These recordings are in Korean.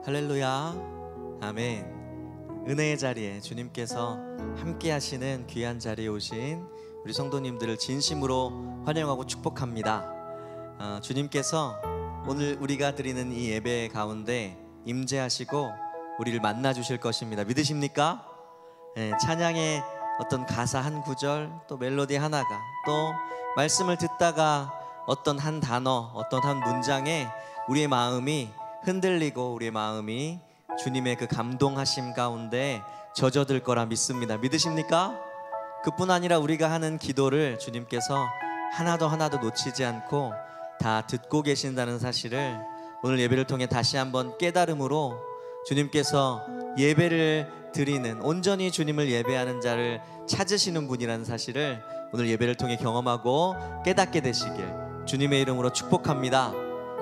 할렐루야. 아멘. 은혜의 자리에 주님께서 함께 하시는 귀한 자리에 오신 우리 성도님들을 진심으로 환영하고 축복합니다. 주님께서 오늘 우리가 드리는 이 예배 가운데 임재하시고 우리를 만나 주실 것입니다. 믿으십니까? 찬양의 어떤 가사 한 구절, 또 멜로디 하나가, 또 말씀을 듣다가 어떤 한 단어, 어떤 한 문장에 우리의 마음이 흔들리고 우리의 마음이 주님의 그 감동하심 가운데 젖어들 거라 믿습니다. 믿으십니까? 그뿐 아니라 우리가 하는 기도를 주님께서 하나도 놓치지 않고 다 듣고 계신다는 사실을 오늘 예배를 통해 다시 한번 깨달음으로 주님께서 예배를 드리는, 온전히 주님을 예배하는 자를 찾으시는 분이라는 사실을 오늘 예배를 통해 경험하고 깨닫게 되시길 주님의 이름으로 축복합니다.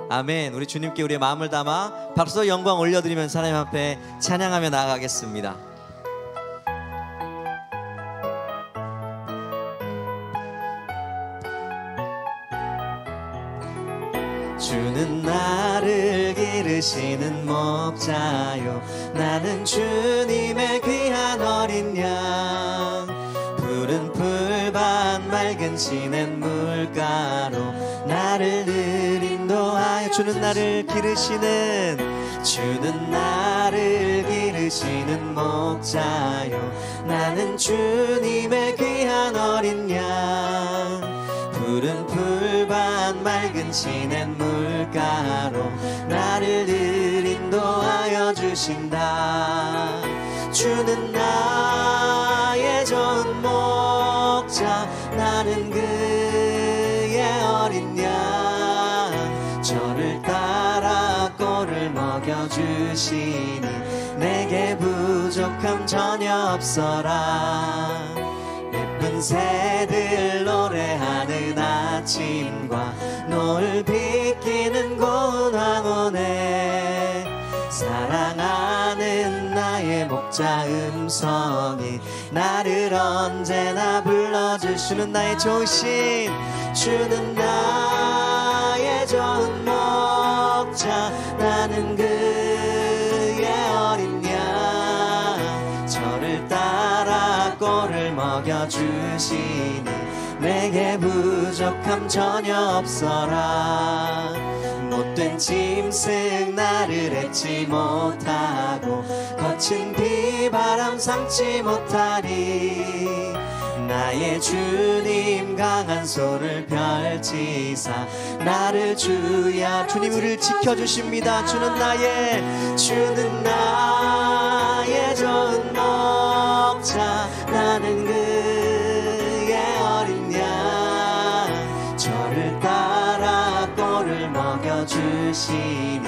아멘. 우리 주님께 우리의 마음을 담아 박수와 영광 올려드리면서 하나님 앞에 찬양하며 나아가겠습니다. 주는 나를 기르시는 목자요, 나는 주님의 귀한 어린 양. 푸른 풀밭 맑은 진한 물가로 나를 늘 인도하여. 주는 나를 기르시는 목자요, 나는 주님의 귀한 어린 양. 푸른 풀밭 맑은 진한 물가로 나를 늘 인도하여 주신다. 주는 나의 좋은 목자, 나는 그의 어린 양. 저를 따라 꼴을 먹여주시니 내게 부족함 전혀 없어라. 예쁜 새들 노래하는 아침과 노을 비키는 고운 황혼에 사랑하는 나의 목자 음성이 나를 언제나 불러주시는 나의 좋으신, 주는 나의 좋은 목자, 나는 그의 어린 양. 저를 따라 꼴을 먹여주시니 내게 부족함 전혀 없어라. 못된 짐승 나를 엣지 못하고 거친 비바람 삼지 못하리. 나의 주님 강한 손을 펼치사 나를 주야. 주님 우리를 지켜주십니다. 주는 나의 좋은 목자, 나는 그의 어린 양. 저를 따라 꼴을 먹여주시니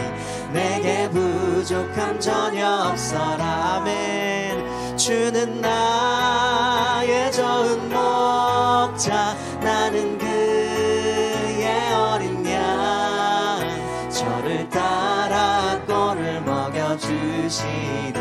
내게 부족함 전혀 없어라. 아멘. 주는 나의 좋은 목자, 나는 그의 어린 양. 저를 따라 꼴을 먹여주시니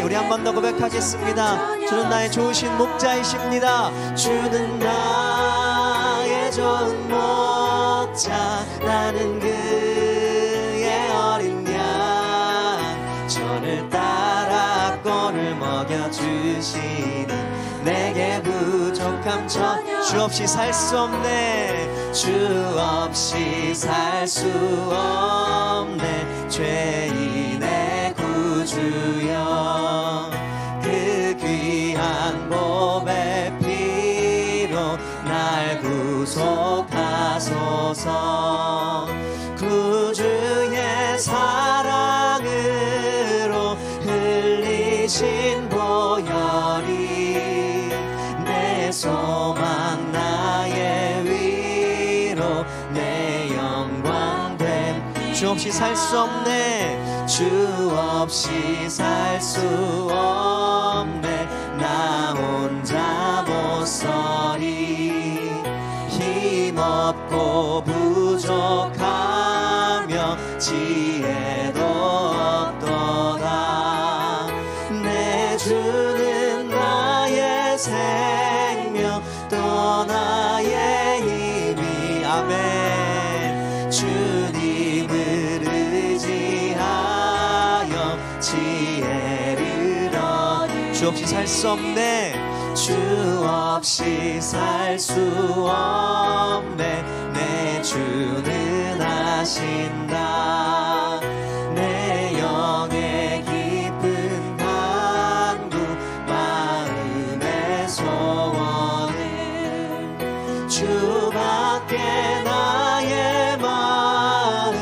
우리 한 번 더 고백하겠습니다. 주는 나의 좋으신 목자이십니다. 주는 나의 좋은 목자, 나는 그의 어린 양. 저를 따라 꼴을 먹여주시니 내게 부족함 전혀. 주 없이 살 수 없네, 주 없이 살 수 없네. 죄인의 구주여, 그 귀한 보배 피로 날 구속하소서. 구주의 사랑으로 흘리신 보혈이 내 소망 나의 위로 내 영광 됨. 주 없이 살 수 없네, 주 없이 살 수 없네. 나 혼자 못 서리. 힘없고 부족하며 지혜도 없도다. 내 주는 나의 생명 또 나의 힘이. 아멘. 주님을 의지하여 주 없이 살 수 없네. 주 없이 살 수 없네. 내 주는 하신다. 내 영의 깊은 간구 마음의 소원은 주밖에 나의 마음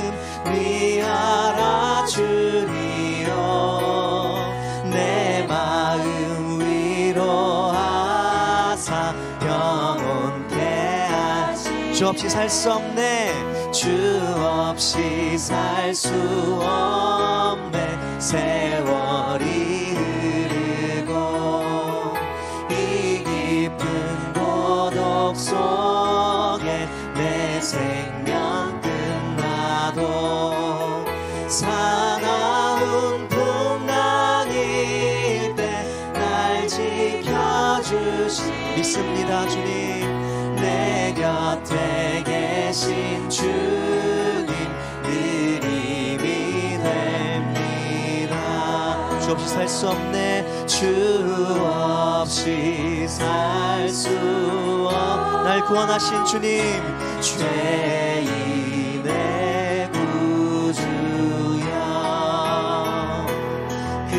위하라 주리요. 내 마음 위로하사 영원케 하시. 주 없이 살 수 없네. 주 없이 살 수 없네. 세월이 흐르고 이 깊은 고독 속에 내 생명 끝나도 사나운 풍랑일 때 날 지켜주시. 믿습니다 주님. 내 곁에 계신 주님 늘 힘이 됩니다. 주 없이 살 수 없네. 주 없이 살 수 없. 날 구원하신 주님 죄인의 구주여. 그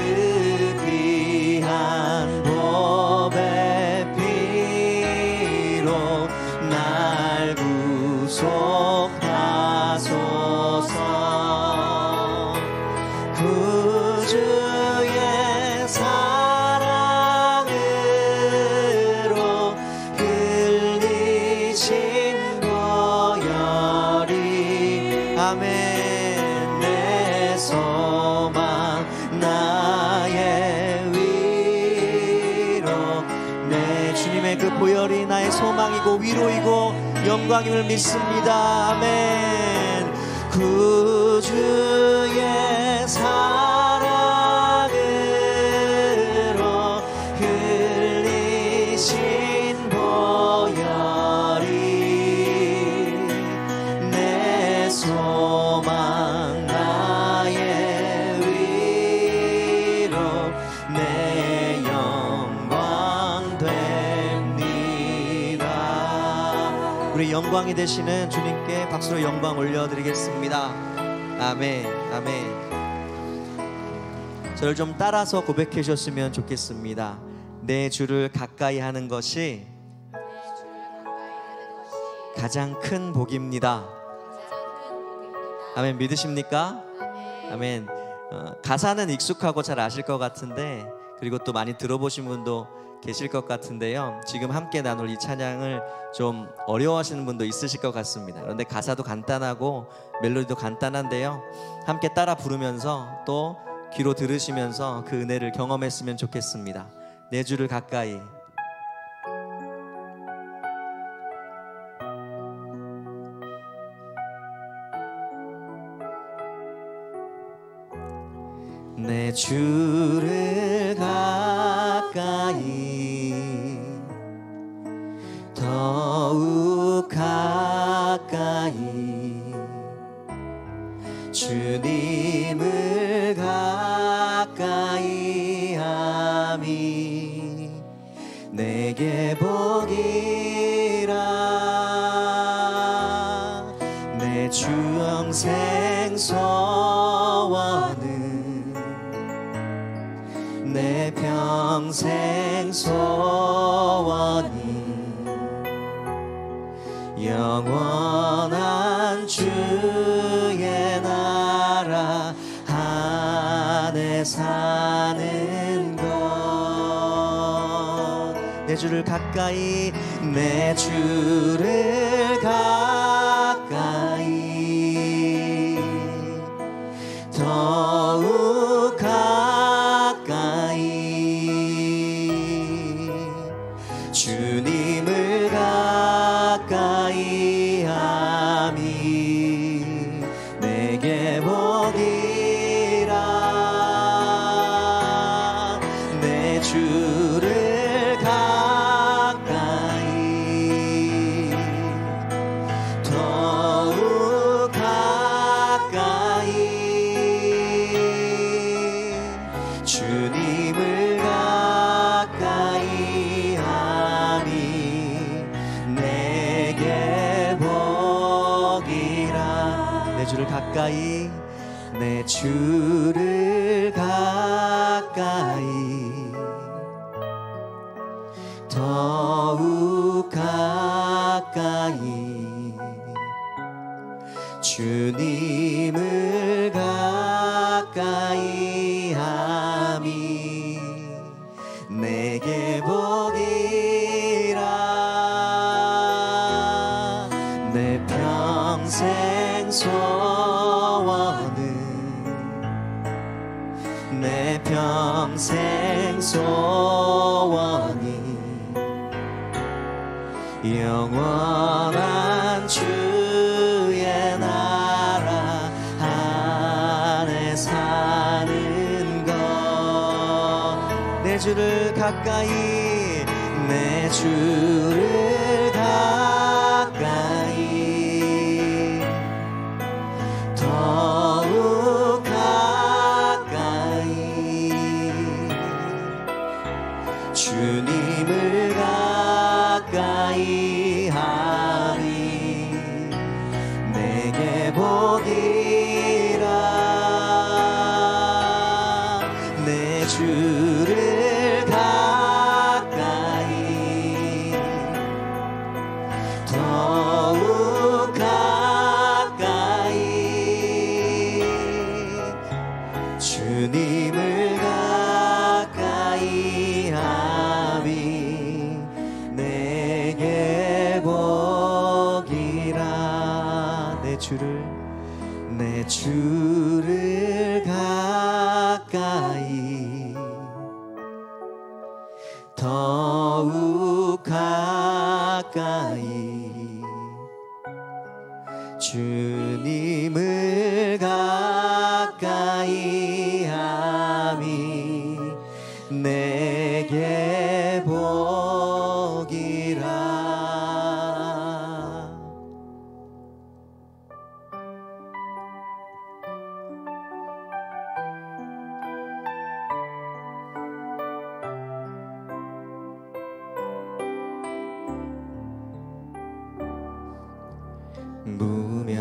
귀한 보배 피로 날 구속하소서. 구주의 사랑으로 흘리신 보혈이 아멘. 내 소망 나의 위로. 내 주님의 그 보혈이 나의 소망이고 위로이고 영광임을 믿습니다. 아멘. 구주의 사랑으로 흘리신 보혈이 내 소망 나의 위로 내 영광 됩니다. 우리 영광이 되시는 주님께 박수로 영광 올려드리겠습니다. 아멘. 아멘. 저를 좀 따라서 고백해 주셨으면 좋겠습니다. 내 주를 가까이 하는 것이 가장 큰 복입니다. 아멘. 믿으십니까? 아멘. 가사는 익숙하고 잘 아실 것 같은데, 그리고 또 많이 들어보신 분도 계실 것 같은데요, 지금 함께 나눌 이 찬양을 좀 어려워하시는 분도 있으실 것 같습니다. 그런데 가사도 간단하고 멜로디도 간단한데요, 함께 따라 부르면서 또 귀로 들으시면서 그 은혜를 경험했으면 좋겠습니다. 내 주를 가까이. 내 주를 가까이, 더욱 가까이, 주님을 가까이 함이 내게 복이라. 내 주 영생 소원은 내 평생 소원이 영원한 주의 나라 안에 사는 것. 내 주를 가까이, 내 주를 가까이, 더욱 가까이, 주님을 가까이 함이 내게 복이라. 내 주를 가까이, 더욱 가까이, 주님을 가까이 내 주를 가까이 더욱 가까이 주님을 가까이 함이 내게 복이라. 내 평생 소원은 내 평생 소원이 영원한 주의 나라 안에 사는 것. 내 주를 가까이 내 주를 가까이 더욱 가까이 주님을 가까이 하리 내게 복이라. 내 주를 가까이 더욱 가까이 주님을 가까이 하리 내게 복이라. 내 주를 가까이 더욱 가까이 주님을 가까이 함이 내게 복이라.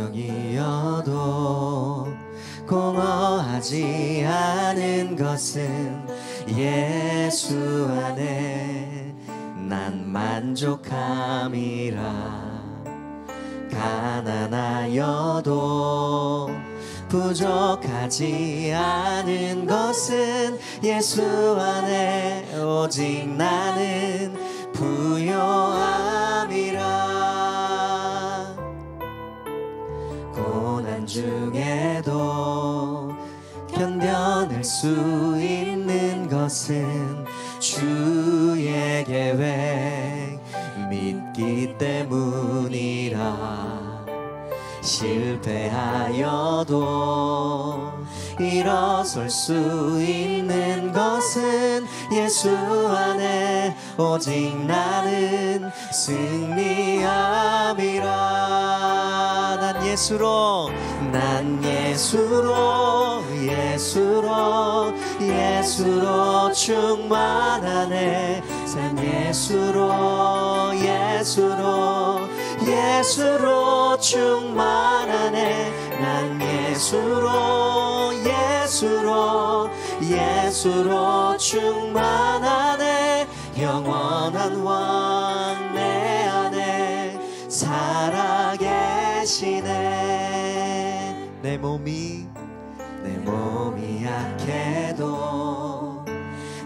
무명이어도 공허하지 않은 것은 예수 안에 난 만족함이라. 가난하여도 부족하지 않은 것은 예수 안에 오직 나는 부요함이라. 고난 중에도 견뎌낼 수 있는 것은 주의 계획 믿기 때문이라. 실패하여도 일어설 수 있는 것은 예수 안에 오직 나는 승리함이라. 난 예수로 충만하네. 산 예수로 충만하네. 난 예수로 충만하네. 영원한 왕 내 안에 살아계시네. 내 몸이 약해도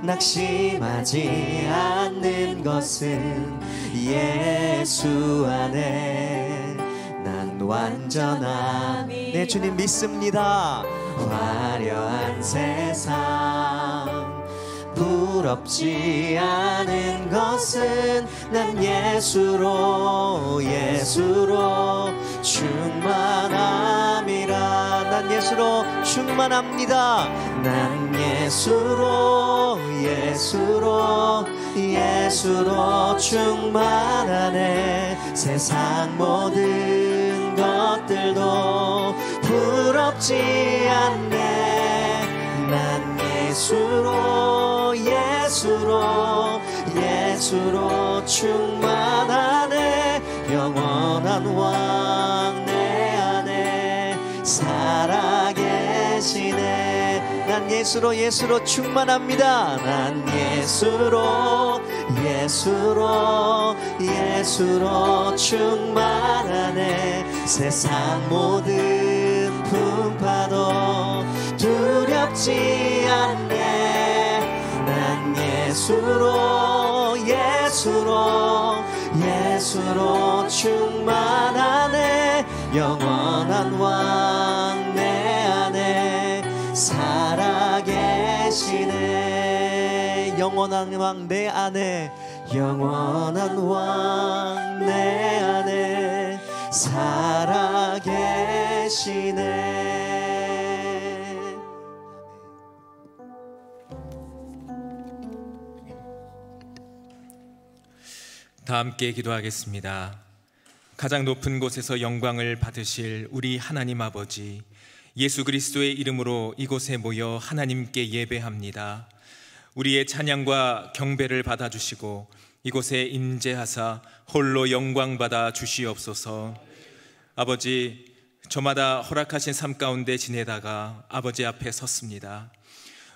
낙심하지 않는 것은 예수 안에 난 완전함. 내 주님 믿습니다. 화려한 세상 부럽지 않은 것은 난 예수로 충만함이라. 난 예수로 충만합니다. 난 예수로 충만하네. 세상 모든 것들도 부럽지 않네. 난 예수로 충만하네. 영원한 왕 내 안에 살아계시네. 난 예수로 충만합니다. 난 예수로 충만하네. 세상 모든 풍파도 두렵지 않네. 난 예수로 충만하네. 영원한 왕 내 안에 살아계시네. 영원한 왕 내 안에, 영원한 왕 내 안에 살아계시네. 다 함께 기도하겠습니다. 가장 높은 곳에서 영광을 받으실 우리 하나님 아버지, 예수 그리스도의 이름으로 이곳에 모여 하나님께 예배합니다. 우리의 찬양과 경배를 받아주시고 이곳에 임재하사 홀로 영광 받아 주시옵소서. 아버지, 저마다 허락하신 삶 가운데 지내다가 아버지 앞에 섰습니다.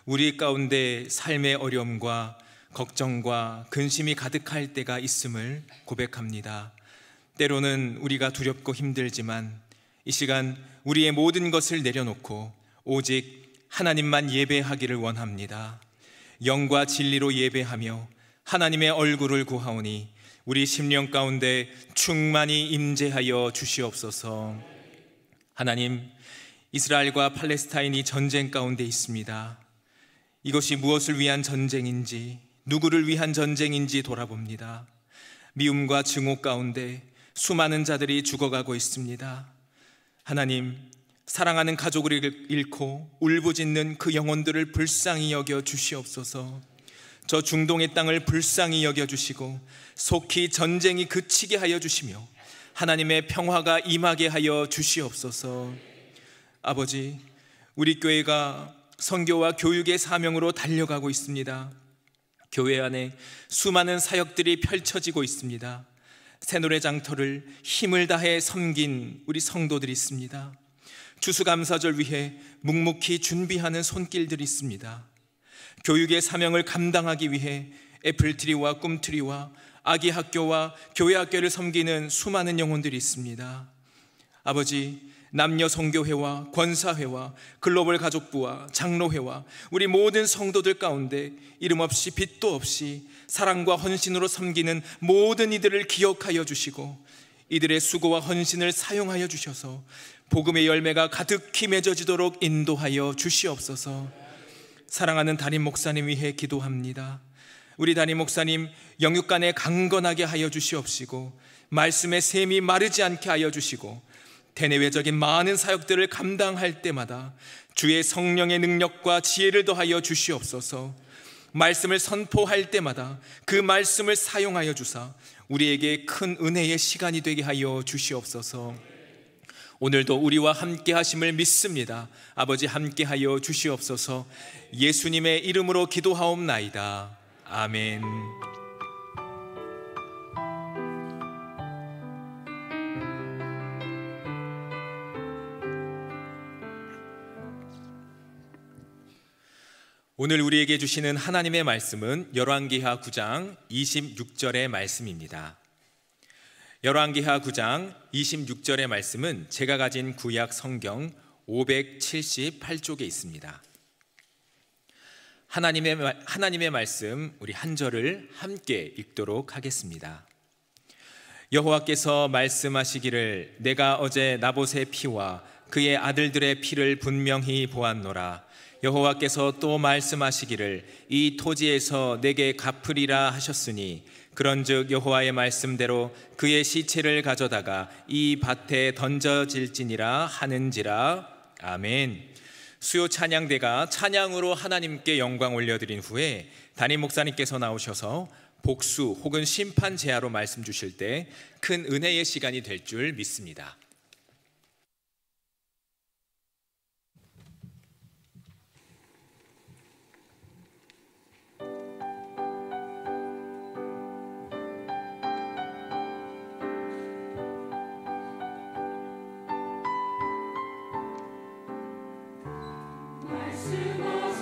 우리 가운데 삶의 어려움과 걱정과 근심이 가득할 때가 있음을 고백합니다. 때로는 우리가 두렵고 힘들지만 이 시간 우리의 모든 것을 내려놓고 오직 하나님만 예배하기를 원합니다. 영과 진리로 예배하며 하나님의 얼굴을 구하오니 우리 심령 가운데 충만히 임재하여 주시옵소서. 하나님, 이스라엘과 팔레스타인이 전쟁 가운데 있습니다. 이것이 무엇을 위한 전쟁인지, 누구를 위한 전쟁인지 돌아봅니다. 미움과 증오 가운데 수많은 자들이 죽어가고 있습니다. 하나님, 사랑하는 가족을 잃고 울부짖는 그 영혼들을 불쌍히 여겨 주시옵소서. 저 중동의 땅을 불쌍히 여겨 주시고 속히 전쟁이 그치게 하여 주시며 하나님의 평화가 임하게 하여 주시옵소서. 아버지, 우리 교회가 선교와 교육의 사명으로 달려가고 있습니다. 교회 안에 수많은 사역들이 펼쳐지고 있습니다. 새노래 장터를 힘을 다해 섬긴 우리 성도들이 있습니다. 추수감사절 위해 묵묵히 준비하는 손길들이 있습니다. 교육의 사명을 감당하기 위해 애플트리와 꿈트리와 아기 학교와 교회 학교를 섬기는 수많은 영혼들이 있습니다. 아버지, 남녀 선교회와 권사회와 글로벌 가족부와 장로회와 우리 모든 성도들 가운데 이름 없이 빛도 없이 사랑과 헌신으로 섬기는 모든 이들을 기억하여 주시고 이들의 수고와 헌신을 사용하여 주셔서 복음의 열매가 가득히 맺어지도록 인도하여 주시옵소서. 사랑하는 담임 목사님 위해 기도합니다. 우리 담임 목사님 영육간에 강건하게 하여 주시옵시고 말씀의 샘이 마르지 않게 하여 주시고 대내외적인 많은 사역들을 감당할 때마다 주의 성령의 능력과 지혜를 더하여 주시옵소서. 말씀을 선포할 때마다 그 말씀을 사용하여 주사 우리에게 큰 은혜의 시간이 되게 하여 주시옵소서. 오늘도 우리와 함께 하심을 믿습니다. 아버지, 함께 하여 주시옵소서. 예수님의 이름으로 기도하옵나이다. 아멘. 오늘 우리에게 주시는 하나님의 말씀은 열왕기하 9장 26절의 말씀입니다. 열왕기하 9장 26절의 말씀은 제가 가진 구약 성경 578쪽에 있습니다. 하나님의 말씀, 우리 한 절을 함께 읽도록 하겠습니다. 여호와께서 말씀하시기를 내가 어제 나봇의 피와 그의 아들들의 피를 분명히 보았노라. 여호와께서 또 말씀하시기를 이 토지에서 내게 갚으리라 하셨으니 그런즉 여호와의 말씀대로 그의 시체를 가져다가 이 밭에 던져질지니라 하는지라. 아멘. 수요 찬양대가 찬양으로 하나님께 영광 올려드린 후에 담임 목사님께서 나오셔서 복수 혹은 심판 제하로 말씀 주실 때 큰 은혜의 시간이 될 줄 믿습니다. 말씀하시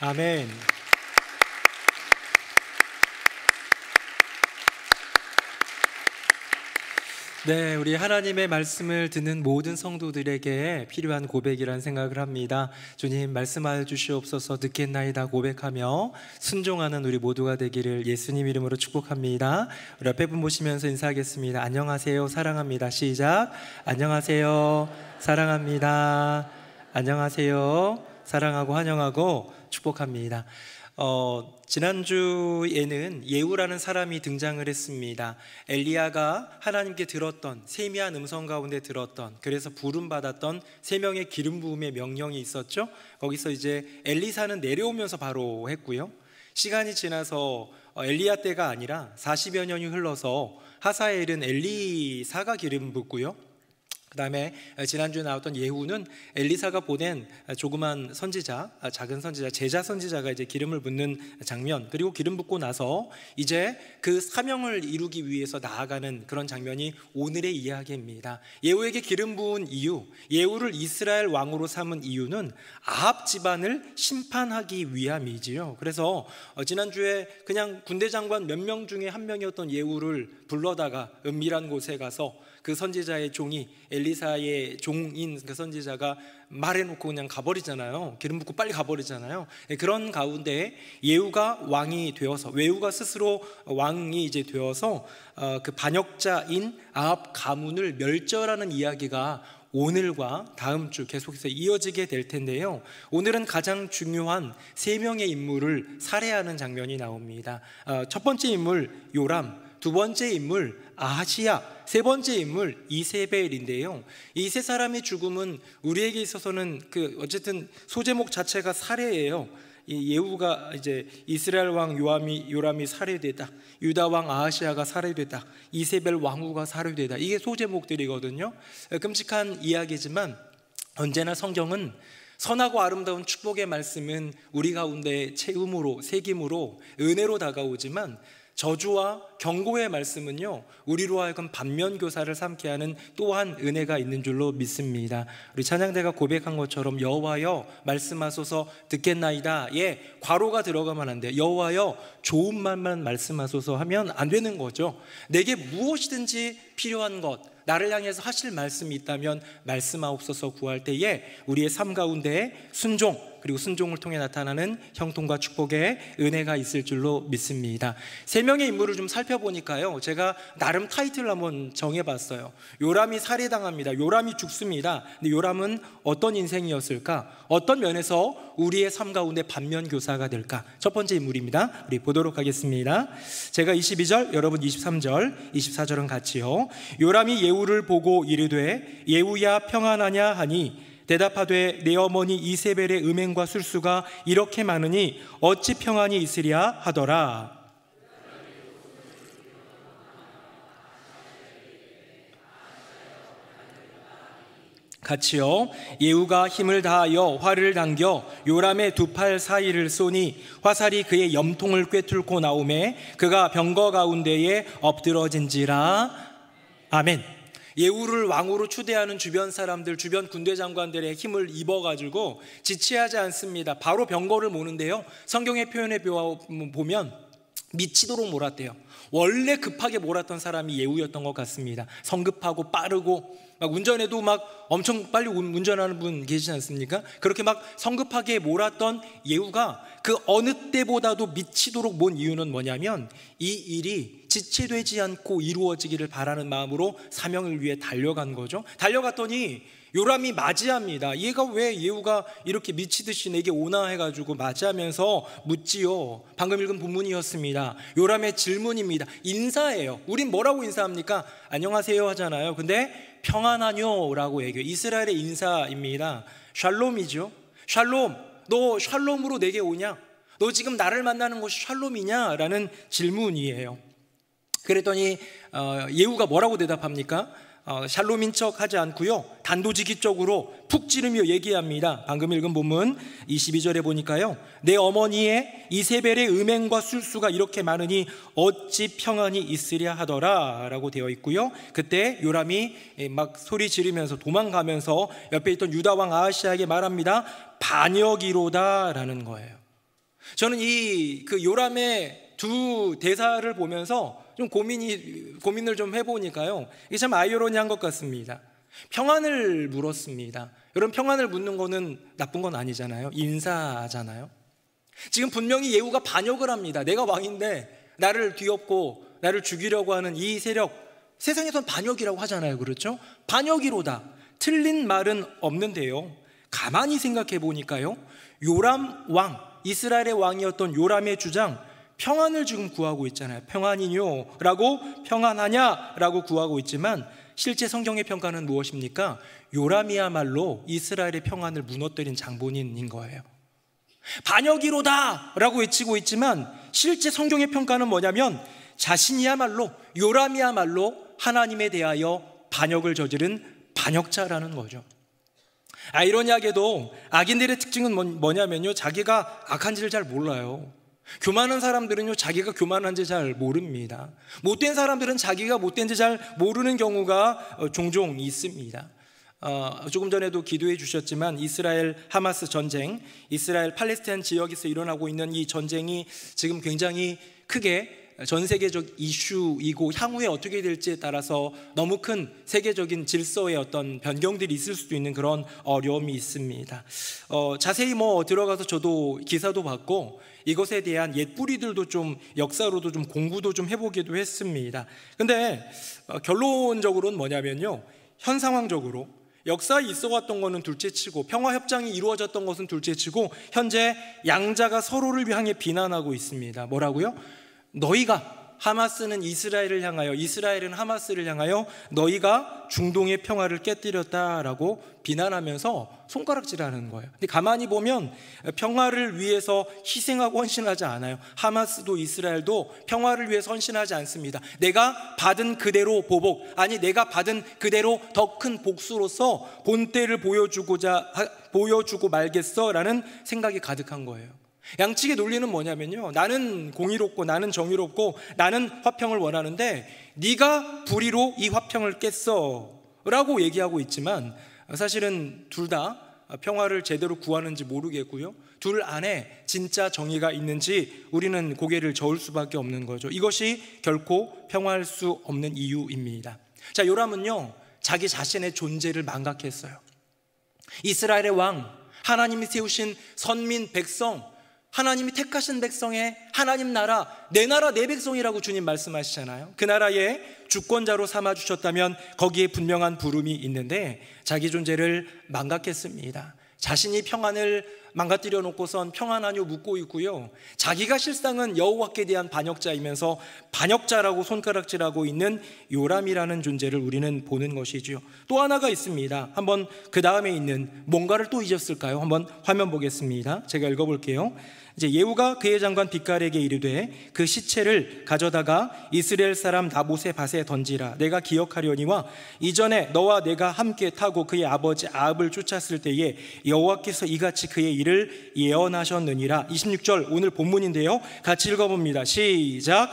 아멘. 네, 우리 하나님의 말씀을 듣는 모든 성도들에게 필요한 고백이라는 생각을 합니다. 주님, 말씀하여 주시옵소서. 듣겠나이다 고백하며 순종하는 우리 모두가 되기를 예수님 이름으로 축복합니다. 우리 앞에 분 보시면서 인사하겠습니다. 안녕하세요, 사랑합니다. 시작. 안녕하세요, 사랑합니다. 안녕하세요, 사랑하고 환영하고 축복합니다. 지난주에는 예후라는 사람이 등장을 했습니다. 엘리야가 하나님께 들었던 세미한 음성 가운데 들었던, 그래서 부름받았던 3명의 기름 부음의 명령이 있었죠. 거기서 이제 엘리사는 내려오면서 바로 했고요. 시간이 지나서 엘리야 때가 아니라 40여 년이 흘러서 하사엘은 엘리사가 기름 붓고요. 그 다음에 지난주에 나왔던 예후는 엘리사가 보낸 조그만 선지자, 작은 선지자, 제자 선지자가 이제 기름을 붓는 장면, 그리고 기름 붓고 나서 이제 그 사명을 이루기 위해서 나아가는 그런 장면이 오늘의 이야기입니다. 예후에게 기름 부은 이유, 예후를 이스라엘 왕으로 삼은 이유는 아합 집안을 심판하기 위함이지요. 그래서 지난주에 그냥 군대 장관 몇 명 중에 한 명이었던 예후를 불러다가 은밀한 곳에 가서 그 선지자의 종이, 엘리사의 종인 그 선지자가 말해놓고 그냥 가버리잖아요. 기름 붓고 빨리 가버리잖아요. 그런 가운데 예후가 왕이 되어서, 예후가 스스로 왕이 이제 되어서 그 반역자인 아합 가문을 멸절하는 이야기가 오늘과 다음 주 계속해서 이어지게 될 텐데요. 오늘은 가장 중요한 3명의 인물을 살해하는 장면이 나옵니다. 첫 번째 인물 요람, 두 번째 인물 아하시야, 세 번째 인물 이세벨인데요. 이 세 사람의 죽음은 우리에게 있어서는 어쨌든 소제목 자체가 살해예요. 이 예후가 이제 이스라엘 왕 요람이 살해되다, 유다 왕 아하시야가 살해되다, 이세벨 왕후가 살해되다, 이게 소제목들이거든요. 끔찍한 이야기지만 언제나 성경은 선하고 아름다운 축복의 말씀은 우리 가운데 체험으로, 새김으로, 은혜로 다가오지만 저주와 경고의 말씀은요, 우리로 하여금 반면교사를 삼게 하는 또한 은혜가 있는 줄로 믿습니다. 우리 찬양대가 고백한 것처럼 여호와여 말씀하소서 듣겠나이다. 괄호가 들어가면 안 돼요. 여호와여 좋은 말만 말씀하소서 하면 안 되는 거죠. 내게 무엇이든지 필요한 것, 나를 향해서 하실 말씀이 있다면 말씀하옵소서 구할 때에 우리의 삶 가운데 순종, 그리고 순종을 통해 나타나는 형통과 축복의 은혜가 있을 줄로 믿습니다. 3명의 인물을 좀 살펴보니까요, 제가 나름 타이틀을 한번 정해봤어요. 요람이 살해당합니다. 요람이 죽습니다. 근데 요람은 어떤 인생이었을까? 어떤 면에서 우리의 삶 가운데 반면교사가 될까? 첫 번째 인물입니다. 우리 보도록 하겠습니다. 제가 22절, 여러분 23절, 24절은 같이요. 요람이 예후를 보고 이르되 예후야 평안하냐 하니 대답하되 내 어머니 이세벨의 음행과 술수가 이렇게 많으니 어찌 평안이 있으랴 하더라. 같이요. 예후가 힘을 다하여 활을 당겨 요람의 두 팔 사이를 쏘니 화살이 그의 염통을 꿰뚫고 나오매 그가 병거 가운데에 엎드러진지라. 아멘. 예후를 왕으로 추대하는 주변 사람들, 주변 군대 장관들의 힘을 입어가지고 지체하지 않습니다. 바로 병거를 모는데요, 성경의 표현에 보면 미치도록 몰았대요. 원래 급하게 몰았던 사람이 예후였던 것 같습니다. 성급하고 빠르고 막 운전해도 막 엄청 빨리 운전하는 분 계시지 않습니까? 그렇게 막 성급하게 몰았던 예후가 그 어느 때보다도 미치도록 몬 이유는 뭐냐면 이 일이 지체되지 않고 이루어지기를 바라는 마음으로 사명을 위해 달려간 거죠. 달려갔더니 요람이 맞이합니다. 얘가 왜 예후가 이렇게 미치듯이 내게 오나 해가지고 맞이하면서 묻지요. 방금 읽은 본문이었습니다. 요람의 질문입니다. 인사예요. 우린 뭐라고 인사합니까? 안녕하세요 하잖아요. 근데 평안하뇨 라고 얘기해요. 이스라엘의 인사입니다. 샬롬이죠. 샬롬, 너 샬롬으로 내게 오냐? 너 지금 나를 만나는 것이 샬롬이냐? 라는 질문이에요. 그랬더니 예후가 뭐라고 대답합니까? 샬롬인 척 하지 않고요, 단도직입적으로 푹 찌르며 얘기합니다. 방금 읽은 본문 22절에 보니까요, 내 어머니의 이세벨의 음행과 술수가 이렇게 많으니 어찌 평안이 있으랴 하더라 라고 되어 있고요. 그때 요람이 막 소리 지르면서 도망가면서 옆에 있던 유다 왕 아하시아에게 말합니다. 반역이로다 라는 거예요. 저는 이 그 요람의 두 대사를 보면서 좀 고민을 좀 해보니까요, 이게 참 아이러니한 것 같습니다. 평안을 물었습니다. 여러분, 평안을 묻는 거는 나쁜 건 아니잖아요. 인사잖아요. 지금 분명히 예후가 반역을 합니다. 내가 왕인데 나를 뒤엎고 나를 죽이려고 하는 이 세력, 세상에선 반역이라고 하잖아요. 그렇죠? 반역이로다. 틀린 말은 없는데요, 가만히 생각해 보니까요, 요람 왕, 이스라엘의 왕이었던 요람의 주장, 평안을 지금 구하고 있잖아요. 평안이뇨? 라고, 평안하냐? 라고 구하고 있지만 실제 성경의 평가는 무엇입니까? 요람이야말로 이스라엘의 평안을 무너뜨린 장본인인 거예요. 반역이로다! 라고 외치고 있지만 실제 성경의 평가는 뭐냐면 자신이야말로, 요람이야말로 하나님에 대하여 반역을 저지른 반역자라는 거죠. 아이러니하게도 악인들의 특징은 뭐냐면요, 자기가 악한지를 잘 몰라요. 교만한 사람들은요, 자기가 교만한지 잘 모릅니다. 못된 사람들은 자기가 못된지 잘 모르는 경우가 종종 있습니다. 조금 전에도 기도해 주셨지만 이스라엘 하마스 전쟁, 이스라엘 팔레스타인 지역에서 일어나고 있는 이 전쟁이 지금 굉장히 크게 전 세계적 이슈이고 향후에 어떻게 될지에 따라서 너무 큰 세계적인 질서의 어떤 변경들이 있을 수도 있는 그런 어려움이 있습니다. 자세히 들어가서 저도 기사도 봤고 이것에 대한 옛 뿌리들도 좀 역사로도 좀 공부도 좀 해보기도 했습니다. 근데 결론적으로는 뭐냐면요, 현 상황적으로 역사에 있어왔던 것은 둘째치고 평화협정이 이루어졌던 것은 둘째치고 현재 양자가 서로를 향해 비난하고 있습니다. 뭐라고요? 너희가, 하마스는 이스라엘을 향하여, 이스라엘은 하마스를 향하여 너희가 중동의 평화를 깨뜨렸다라고 비난하면서 손가락질하는 거예요. 근데 가만히 보면 평화를 위해서 희생하고 헌신하지 않아요. 하마스도 이스라엘도 평화를 위해서 헌신하지 않습니다. 내가 받은 그대로 보복, 아니 내가 받은 그대로 더 큰 복수로서 본때를 보여주고 말겠어라는 생각이 가득한 거예요. 양측의 논리는 뭐냐면요, 나는 공의롭고 나는 정의롭고 나는 화평을 원하는데 네가 불의로 이 화평을 깼어 라고 얘기하고 있지만 사실은 둘 다 평화를 제대로 구하는지 모르겠고요, 둘 안에 진짜 정의가 있는지 우리는 고개를 저을 수밖에 없는 거죠. 이것이 결코 평화할 수 없는 이유입니다. 자, 요람은요, 자기 자신의 존재를 망각했어요. 이스라엘의 왕, 하나님이 세우신 선민 백성, 하나님이 택하신 백성의 하나님 나라, 내 나라 내 백성이라고 주님 말씀하시잖아요. 그 나라의 주권자로 삼아주셨다면 거기에 분명한 부름이 있는데 자기 존재를 망각했습니다. 자신이 평안을 망가뜨려 놓고선 평안하뇨 묻고 있고요, 자기가 실상은 여호와께 대한 반역자이면서 반역자라고 손가락질하고 있는 요람이라는 존재를 우리는 보는 것이지요. 또 하나가 있습니다. 한번 그 다음에 있는 뭔가를 또 잊었을까요? 한번 화면 보겠습니다. 제가 읽어볼게요. 이제 예후가 그의 장관 빗갈에게 이르되 그 시체를 가져다가 이스라엘 사람 나봇의 밭에 던지라. 내가 기억하려니와 이전에 너와 내가 함께 타고 그의 아버지 아합을 쫓았을 때에 여호와께서 이같이 그의 일을 예언하셨느니라. 26절 오늘 본문인데요, 같이 읽어봅니다. 시작.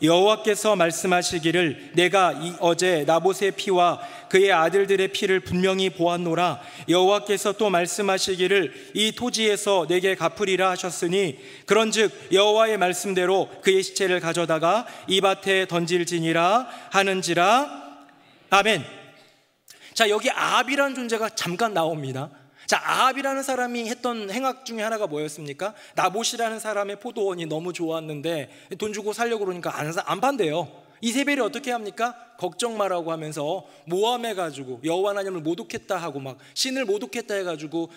여호와께서 말씀하시기를 내가 어제 나봇의 피와 그의 아들들의 피를 분명히 보았노라. 여호와께서 또 말씀하시기를 이 토지에서 내게 갚으리라 하셨으니 그런즉 여호와의 말씀대로 그의 시체를 가져다가 이 밭에 던질지니라 하는지라. 아멘. 자, 여기 아합이라는 존재가 잠깐 나옵니다. 자, 아합이라는 사람이 했던 행악 중에 하나가 뭐였습니까? 나봇이라는 사람의 포도원이 너무 좋았는데 돈 주고 살려고 그러니까 안 판대요. 이세벨이 어떻게 합니까? 걱정 마라고 하면서 모함해가지고 여호와 하나님을 모독했다 하고 막 신을 모독했다 해가지고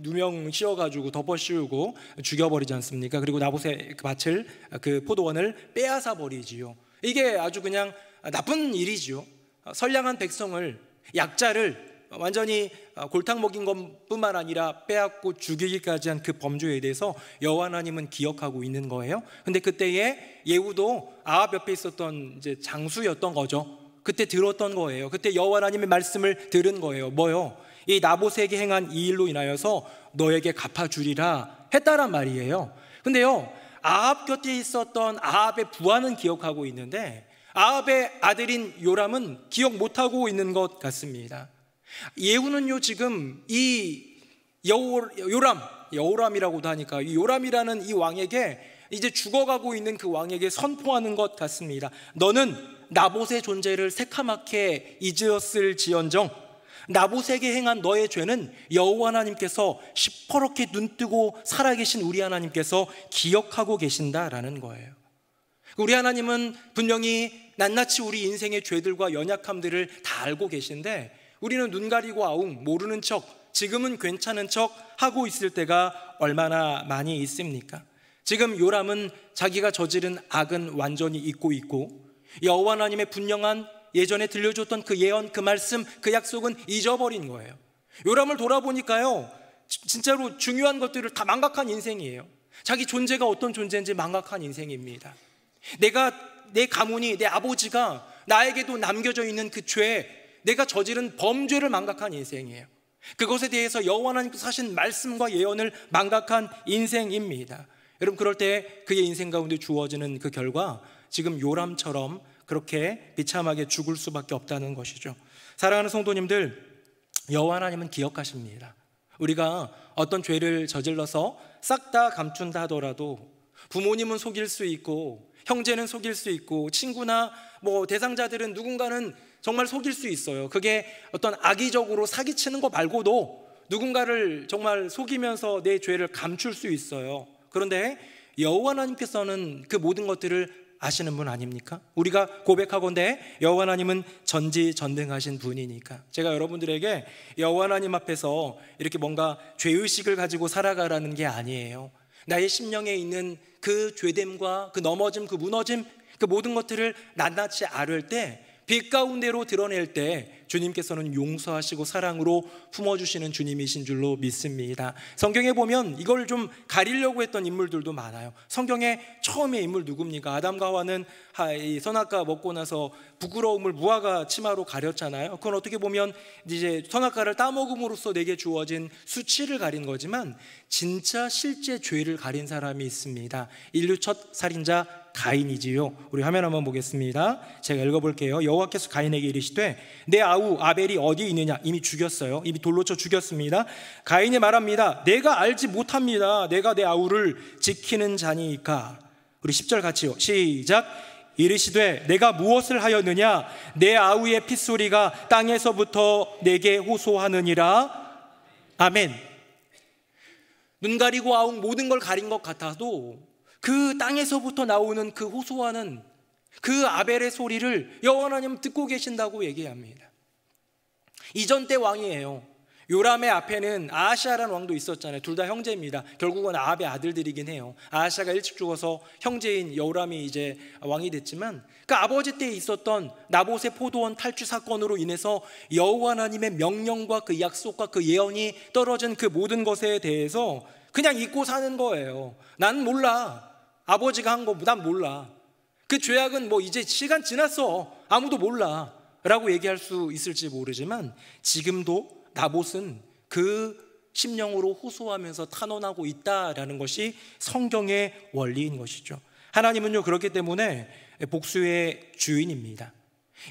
누명 씌워가지고 덮어 씌우고 죽여버리지 않습니까? 그리고 나봇의 그 밭을, 그 포도원을 빼앗아 버리지요. 이게 아주 그냥 나쁜 일이지요. 선량한 백성을, 약자를 완전히 골탕 먹인 것뿐만 아니라 빼앗고 죽이기까지 한 그 범죄에 대해서 여호와 하나님은 기억하고 있는 거예요. 근데 그때에 예후도 아합 옆에 있었던 이제 장수였던 거죠. 그때 들었던 거예요. 그때 여호와 하나님의 말씀을 들은 거예요. 뭐요? 이 나봇에게 행한 이 일로 인하여서 너에게 갚아주리라 했다란 말이에요. 근데요, 아합 곁에 있었던 아합의 부하는 기억하고 있는데 아합의 아들인 요람은 기억 못하고 있는 것 같습니다. 예후는요, 지금 이 여호람이라고도 하니까 이 요람이라는 이 왕에게 이제 죽어가고 있는 그 왕에게 선포하는 것 같습니다. 너는 나봇의 존재를 새카맣게 잊었을지언정 나봇에게 행한 너의 죄는 여호와 하나님께서 시퍼렇게 눈뜨고 살아계신 우리 하나님께서 기억하고 계신다라는 거예요. 우리 하나님은 분명히 낱낱이 우리 인생의 죄들과 연약함들을 다 알고 계신데 우리는 눈 가리고 아웅 모르는 척, 지금은 괜찮은 척 하고 있을 때가 얼마나 많이 있습니까? 지금 요람은 자기가 저지른 악은 완전히 잊고 있고 여호와 하나님의 분명한 예전에 들려줬던 그 예언, 그 말씀, 그 약속은 잊어버린 거예요. 요람을 돌아보니까요, 진짜로 중요한 것들을 다 망각한 인생이에요. 자기 존재가 어떤 존재인지 망각한 인생입니다. 내 가문이, 내 아버지가 나에게도 남겨져 있는 그 죄, 내가 저지른 범죄를 망각한 인생이에요. 그것에 대해서 여호와 하나님께서 하신 말씀과 예언을 망각한 인생입니다. 여러분, 그럴 때 그의 인생 가운데 주어지는 그 결과, 지금 요람처럼 그렇게 비참하게 죽을 수밖에 없다는 것이죠. 사랑하는 성도님들, 여호와 하나님은 기억하십니다. 우리가 어떤 죄를 저질러서 싹 다 감춘다 하더라도 부모님은 속일 수 있고 형제는 속일 수 있고 친구나 대상자들은 누군가는 정말 속일 수 있어요. 그게 어떤 악의적으로 사기치는 거 말고도 누군가를 정말 속이면서 내 죄를 감출 수 있어요. 그런데 여호와 하나님께서는 그 모든 것들을 아시는 분 아닙니까? 우리가 고백하건대 여호와 하나님은 전지전능하신 분이니까. 제가 여러분들에게 여호와 하나님 앞에서 이렇게 뭔가 죄의식을 가지고 살아가라는 게 아니에요. 나의 심령에 있는 그 죄됨과 그 넘어짐, 그 무너짐, 그 모든 것들을 낱낱이 앓을 때, 빛 가운데로 드러낼 때 주님께서는 용서하시고 사랑으로 품어주시는 주님이신 줄로 믿습니다. 성경에 보면 이걸 좀 가리려고 했던 인물들도 많아요. 성경의 처음의 인물 누굽니까? 아담과 하와는 선악과 먹고 나서 부끄러움을 무화과 치마로 가렸잖아요. 그건 어떻게 보면 이제 선악과를 따먹음으로써 내게 주어진 수치를 가린 거지만 진짜 실제 죄를 가린 사람이 있습니다. 인류 첫 살인자 가인이지요. 우리 화면 한번 보겠습니다. 제가 읽어볼게요. 여호와께서 가인에게 이르시되 내 아우 아벨이 어디 있느냐? 이미 죽였어요. 이미 돌로 쳐 죽였습니다. 가인이 말합니다. 내가 알지 못합니다. 내가 내 아우를 지키는 자니까. 우리 10절 같이요. 시작. 이르시되 내가 무엇을 하였느냐? 내 아우의 핏소리가 땅에서부터 내게 호소하느니라. 아멘. 눈 가리고 아웅 모든 걸 가린 것 같아도 그 땅에서부터 나오는 그 호소하는 그 아벨의 소리를 여호와 하나님 듣고 계신다고 얘기합니다. 이전 때 왕이에요. 요람의 앞에는 아하시아라는 왕도 있었잖아요. 둘 다 형제입니다. 결국은 아합의 아들들이긴 해요. 아하시아가 일찍 죽어서 형제인 여호람이 이제 왕이 됐지만 그 아버지 때 있었던 나봇의 포도원 탈취 사건으로 인해서 여호와 하나님의 명령과 그 약속과 그 예언이 떨어진 그 모든 것에 대해서 그냥 잊고 사는 거예요. 난 몰라. 아버지가 한 거 난 몰라. 그 죄악은 이제 시간 지났어. 아무도 몰라 라고 얘기할 수 있을지 모르지만 지금도 나봇은 그 심령으로 호소하면서 탄원하고 있다라는 것이 성경의 원리인 것이죠. 하나님은요, 그렇기 때문에 복수의 주인입니다.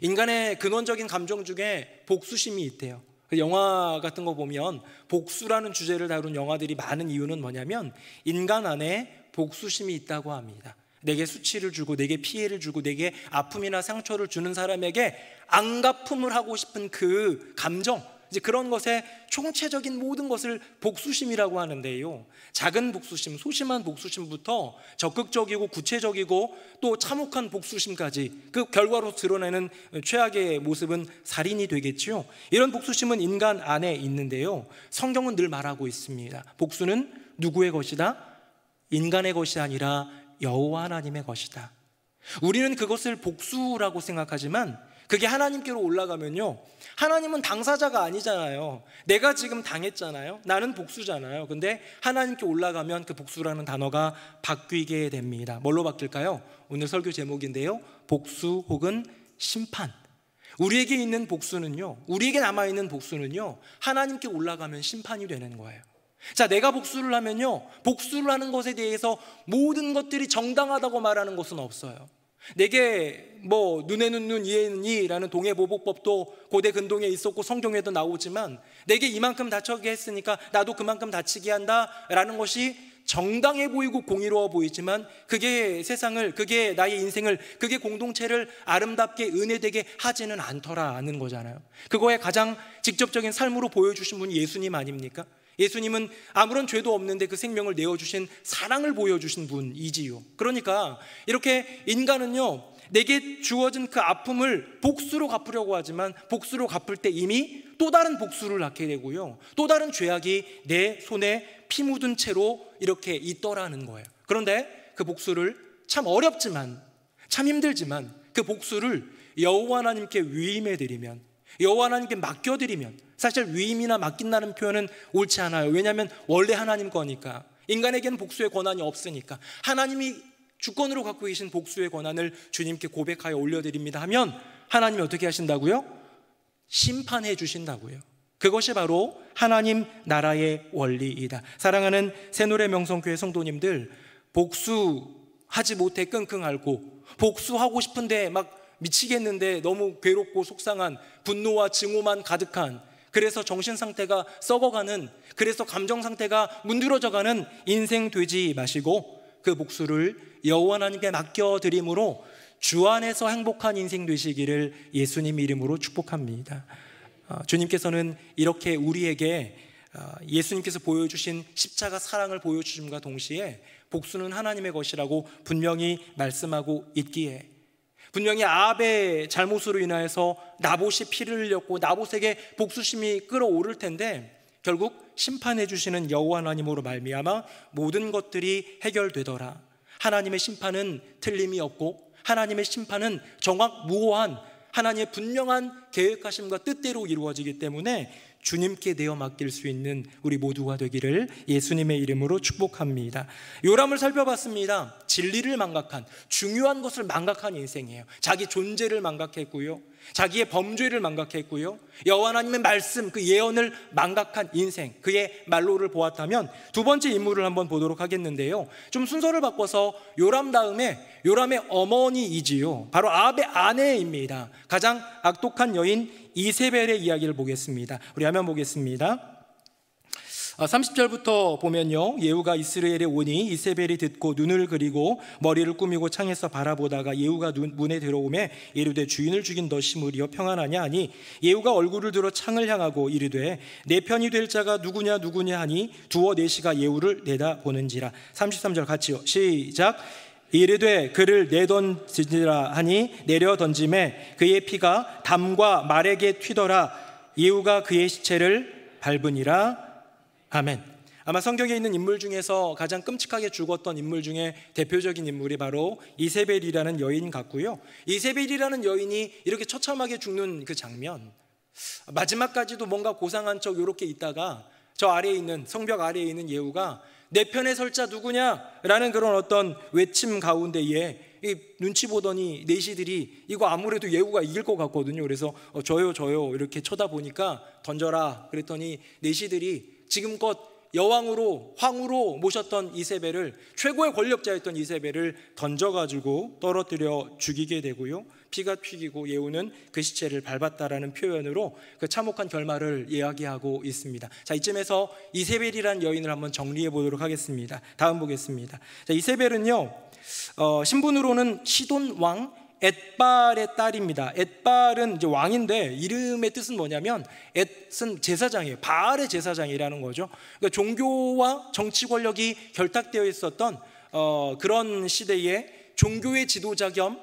인간의 근원적인 감정 중에 복수심이 있대요. 영화 같은 거 보면 복수라는 주제를 다룬 영화들이 많은 이유는 뭐냐면 인간 안에 복수심이 있다고 합니다. 내게 수치를 주고 내게 피해를 주고 내게 아픔이나 상처를 주는 사람에게 안갚음을 하고 싶은 그 감정, 이제 그런 것의 총체적인 모든 것을 복수심이라고 하는데요, 작은 복수심, 소심한 복수심부터 적극적이고 구체적이고 또 참혹한 복수심까지 그 결과로 드러내는 최악의 모습은 살인이 되겠죠. 이런 복수심은 인간 안에 있는데요, 성경은 늘 말하고 있습니다. 복수는 누구의 것이다? 인간의 것이 아니라 여호와 하나님의 것이다. 우리는 그것을 복수라고 생각하지만 그게 하나님께로 올라가면요, 하나님은 당사자가 아니잖아요. 내가 지금 당했잖아요. 나는 복수잖아요. 근데 하나님께 올라가면 그 복수라는 단어가 바뀌게 됩니다. 뭘로 바뀔까요? 오늘 설교 제목인데요, 복수 혹은 심판. 우리에게 있는 복수는요, 우리에게 남아있는 복수는요, 하나님께 올라가면 심판이 되는 거예요. 자, 내가 복수를 하면요, 복수를 하는 것에 대해서 모든 것들이 정당하다고 말하는 것은 없어요. 내게 뭐 눈에는 눈, 이에는 이라는 동해보복법도 고대 근동에 있었고 성경에도 나오지만, 내게 이만큼 다치게 했으니까 나도 그만큼 다치게 한다라는 것이 정당해 보이고 공의로워 보이지만, 그게 세상을, 그게 나의 인생을, 그게 공동체를 아름답게 은혜되게 하지는 않더라는 거잖아요. 그거의 가장 직접적인 삶으로 보여주신 분이 예수님 아닙니까? 예수님은 아무런 죄도 없는데 그 생명을 내어주신 사랑을 보여주신 분이지요. 그러니까 이렇게 인간은요, 내게 주어진 그 아픔을 복수로 갚으려고 하지만, 복수로 갚을 때 이미 또 다른 복수를 낳게 되고요, 또 다른 죄악이 내 손에 피 묻은 채로 이렇게 있더라는 거예요. 그런데 그 복수를 참 어렵지만, 참 힘들지만 그 복수를 여호와 하나님께 위임해드리면, 여호와 하나님께 맡겨드리면, 사실 위임이나 맡긴다는 표현은 옳지 않아요. 왜냐하면 원래 하나님 거니까. 인간에게는 복수의 권한이 없으니까. 하나님이 주권으로 갖고 계신 복수의 권한을 주님께 고백하여 올려드립니다 하면, 하나님이 어떻게 하신다고요? 심판해 주신다고요. 그것이 바로 하나님 나라의 원리이다. 사랑하는 새노래 명성교회 성도님들, 복수하지 못해 끙끙 앓고, 복수하고 싶은데 막 미치겠는데 너무 괴롭고 속상한, 분노와 증오만 가득한, 그래서 정신 상태가 썩어가는, 그래서 감정 상태가 문드러져가는 인생 되지 마시고, 그 복수를 여호와 하나님께 맡겨드림으로 주 안에서 행복한 인생 되시기를 예수님 이름으로 축복합니다. 주님께서는 이렇게 우리에게 예수님께서 보여주신 십자가 사랑을 보여주심과 동시에 복수는 하나님의 것이라고 분명히 말씀하고 있기에, 분명히 아합의 잘못으로 인하여서 나봇이 피를 흘렸고 나봇에게 복수심이 끓어오를 텐데, 결국 심판해 주시는 여호와 하나님으로 말미암아 모든 것들이 해결되더라. 하나님의 심판은 틀림이 없고, 하나님의 심판은 정확무오한 하나님의 분명한 계획하심과 뜻대로 이루어지기 때문에 주님께 내어 맡길 수 있는 우리 모두가 되기를 예수님의 이름으로 축복합니다. 요람을 살펴봤습니다. 진리를 망각한, 중요한 것을 망각한 인생이에요. 자기 존재를 망각했고요, 자기의 범죄를 망각했고요, 여호와 하나님의 말씀, 그 예언을 망각한 인생, 그의 말로를 보았다면, 두 번째 인물을 한번 보도록 하겠는데요, 좀 순서를 바꿔서 요람 다음에 요람의 어머니이지요, 바로 아합의 아내입니다. 가장 악독한 여인 이세벨의 이야기를 보겠습니다. 우리 화면 보겠습니다. 30절부터 보면요, 예후가 이스라엘에 오니 이세벨이 듣고 눈을 그리고 머리를 꾸미고 창에서 바라보다가 예후가 문에 들어오매 이르되 주인을 죽인 너 시므리여 평안하냐 하니, 예후가 얼굴을 들어 창을 향하고 이르되 내 편이 될 자가 누구냐 하니 두어 내시가 예후를 내다보는지라. 33절 같이요, 시작. 이르되 그를 내던지라 하니 내려 던짐에 그의 피가 담과 말에게 튀더라. 예후가 그의 시체를 밟으니라. 아멘. 아마 성경에 있는 인물 중에서 가장 끔찍하게 죽었던 인물 중에 대표적인 인물이 바로 이세벨이라는 여인 같고요, 이세벨이라는 여인이 이렇게 처참하게 죽는 그 장면, 마지막까지도 뭔가 고상한 척 이렇게 있다가 저 아래에 있는, 성벽 아래에 있는 예후가 내 편에 설 자 누구냐라는 그런 어떤 외침 가운데에 이 눈치 보더니 내시들이 이거 아무래도 예후가 이길 것 같거든요. 그래서 저요 이렇게 쳐다보니까 던져라 그랬더니 내시들이 지금껏 여왕으로, 황으로 모셨던 이세벨을, 최고의 권력자였던 이세벨을 던져가지고 떨어뜨려 죽이게 되고요, 피가 튀기고 예후는 그 시체를 밟았다라는 표현으로 그 참혹한 결말을 이야기하고 있습니다. 자, 이쯤에서 이세벨이라는 여인을 한번 정리해 보도록 하겠습니다. 다음 보겠습니다. 자, 이세벨은요, 신분으로는 시돈 왕 엣발의 딸입니다. 엣발은 이제 왕인데 이름의 뜻은 뭐냐면, 엣은 제사장이에요. 바알의 제사장이라는 거죠. 그러니까 종교와 정치 권력이 결탁되어 있었던 그런 시대에 종교의 지도자 겸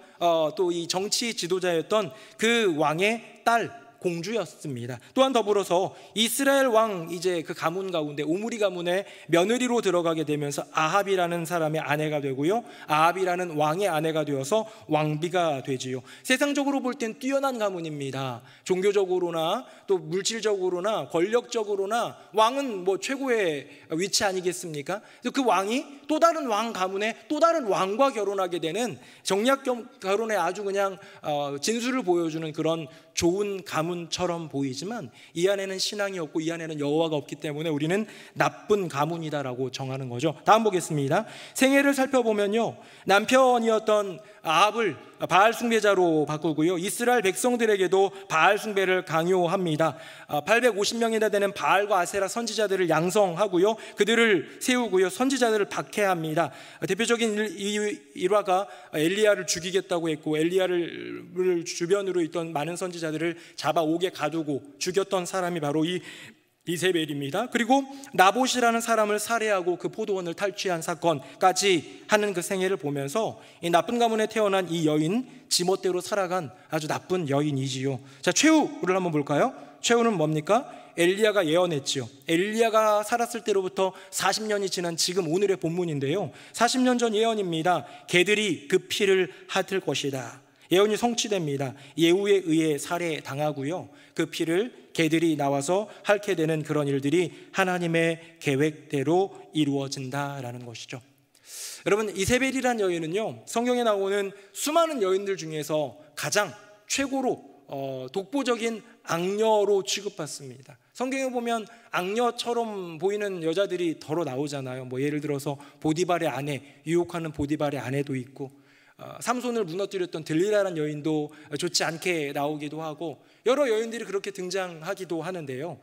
또 이 정치 지도자였던 그 왕의 딸, 공주였습니다. 또한 더불어서 이스라엘 왕 이제 그 가문 가운데 오므리 가문의 며느리로 들어가게 되면서 아합이라는 사람의 아내가 되고요, 아합이라는 왕의 아내가 되어서 왕비가 되지요. 세상적으로 볼 땐 뛰어난 가문입니다. 종교적으로나 또 물질적으로나 권력적으로나 왕은 뭐 최고의 위치 아니겠습니까? 그래서 그 왕이 또 다른 왕 가문의 또 다른 왕과 결혼하게 되는 정략 결혼의 아주 그냥 진수를 보여주는 그런 좋은 가문처럼 보이지만 이 안에는 신앙이 없고 이 안에는 여호와가 없기 때문에 우리는 나쁜 가문이다라고 정하는 거죠. 다음 보겠습니다. 생애를 살펴보면요, 남편이었던 아합을 바알 숭배자로 바꾸고요, 이스라엘 백성들에게도 바알 숭배를 강요합니다. 850명이나 되는 바알과 아세라 선지자들을 양성하고요, 그들을 세우고요, 선지자들을 박해합니다. 대표적인 일화가 엘리야를 죽이겠다고 했고 엘리야를 주변으로 있던 많은 선지자들을 잡아 옥에 가두고 죽였던 사람이 바로 이 이세벨입니다. 그리고 나봇이라는 사람을 살해하고 그 포도원을 탈취한 사건까지 하는 그 생애를 보면서 이 나쁜 가문에 태어난 이 여인, 지멋대로 살아간 아주 나쁜 여인이지요. 자, 최후를 한번 볼까요? 최후는 뭡니까? 엘리야가 예언했지요. 엘리야가 살았을 때로부터 40년이 지난 지금 오늘의 본문인데요, 40년 전 예언입니다. 개들이 그 피를 핥을 것이다. 예언이 성취됩니다. 예후에 의해 살해당하고요, 그 피를 개들이 나와서 핥게 되는 그런 일들이 하나님의 계획대로 이루어진다라는 것이죠. 여러분, 이세벨이라는 여인은요, 성경에 나오는 수많은 여인들 중에서 가장 최고로 독보적인 악녀로 취급받습니다. 성경에 보면 악녀처럼 보이는 여자들이 더러 나오잖아요. 뭐 예를 들어서 보디발의 아내, 유혹하는 보디발의 아내도 있고, 삼손을 무너뜨렸던 들리라는 여인도 좋지 않게 나오기도 하고, 여러 여인들이 그렇게 등장하기도 하는데요,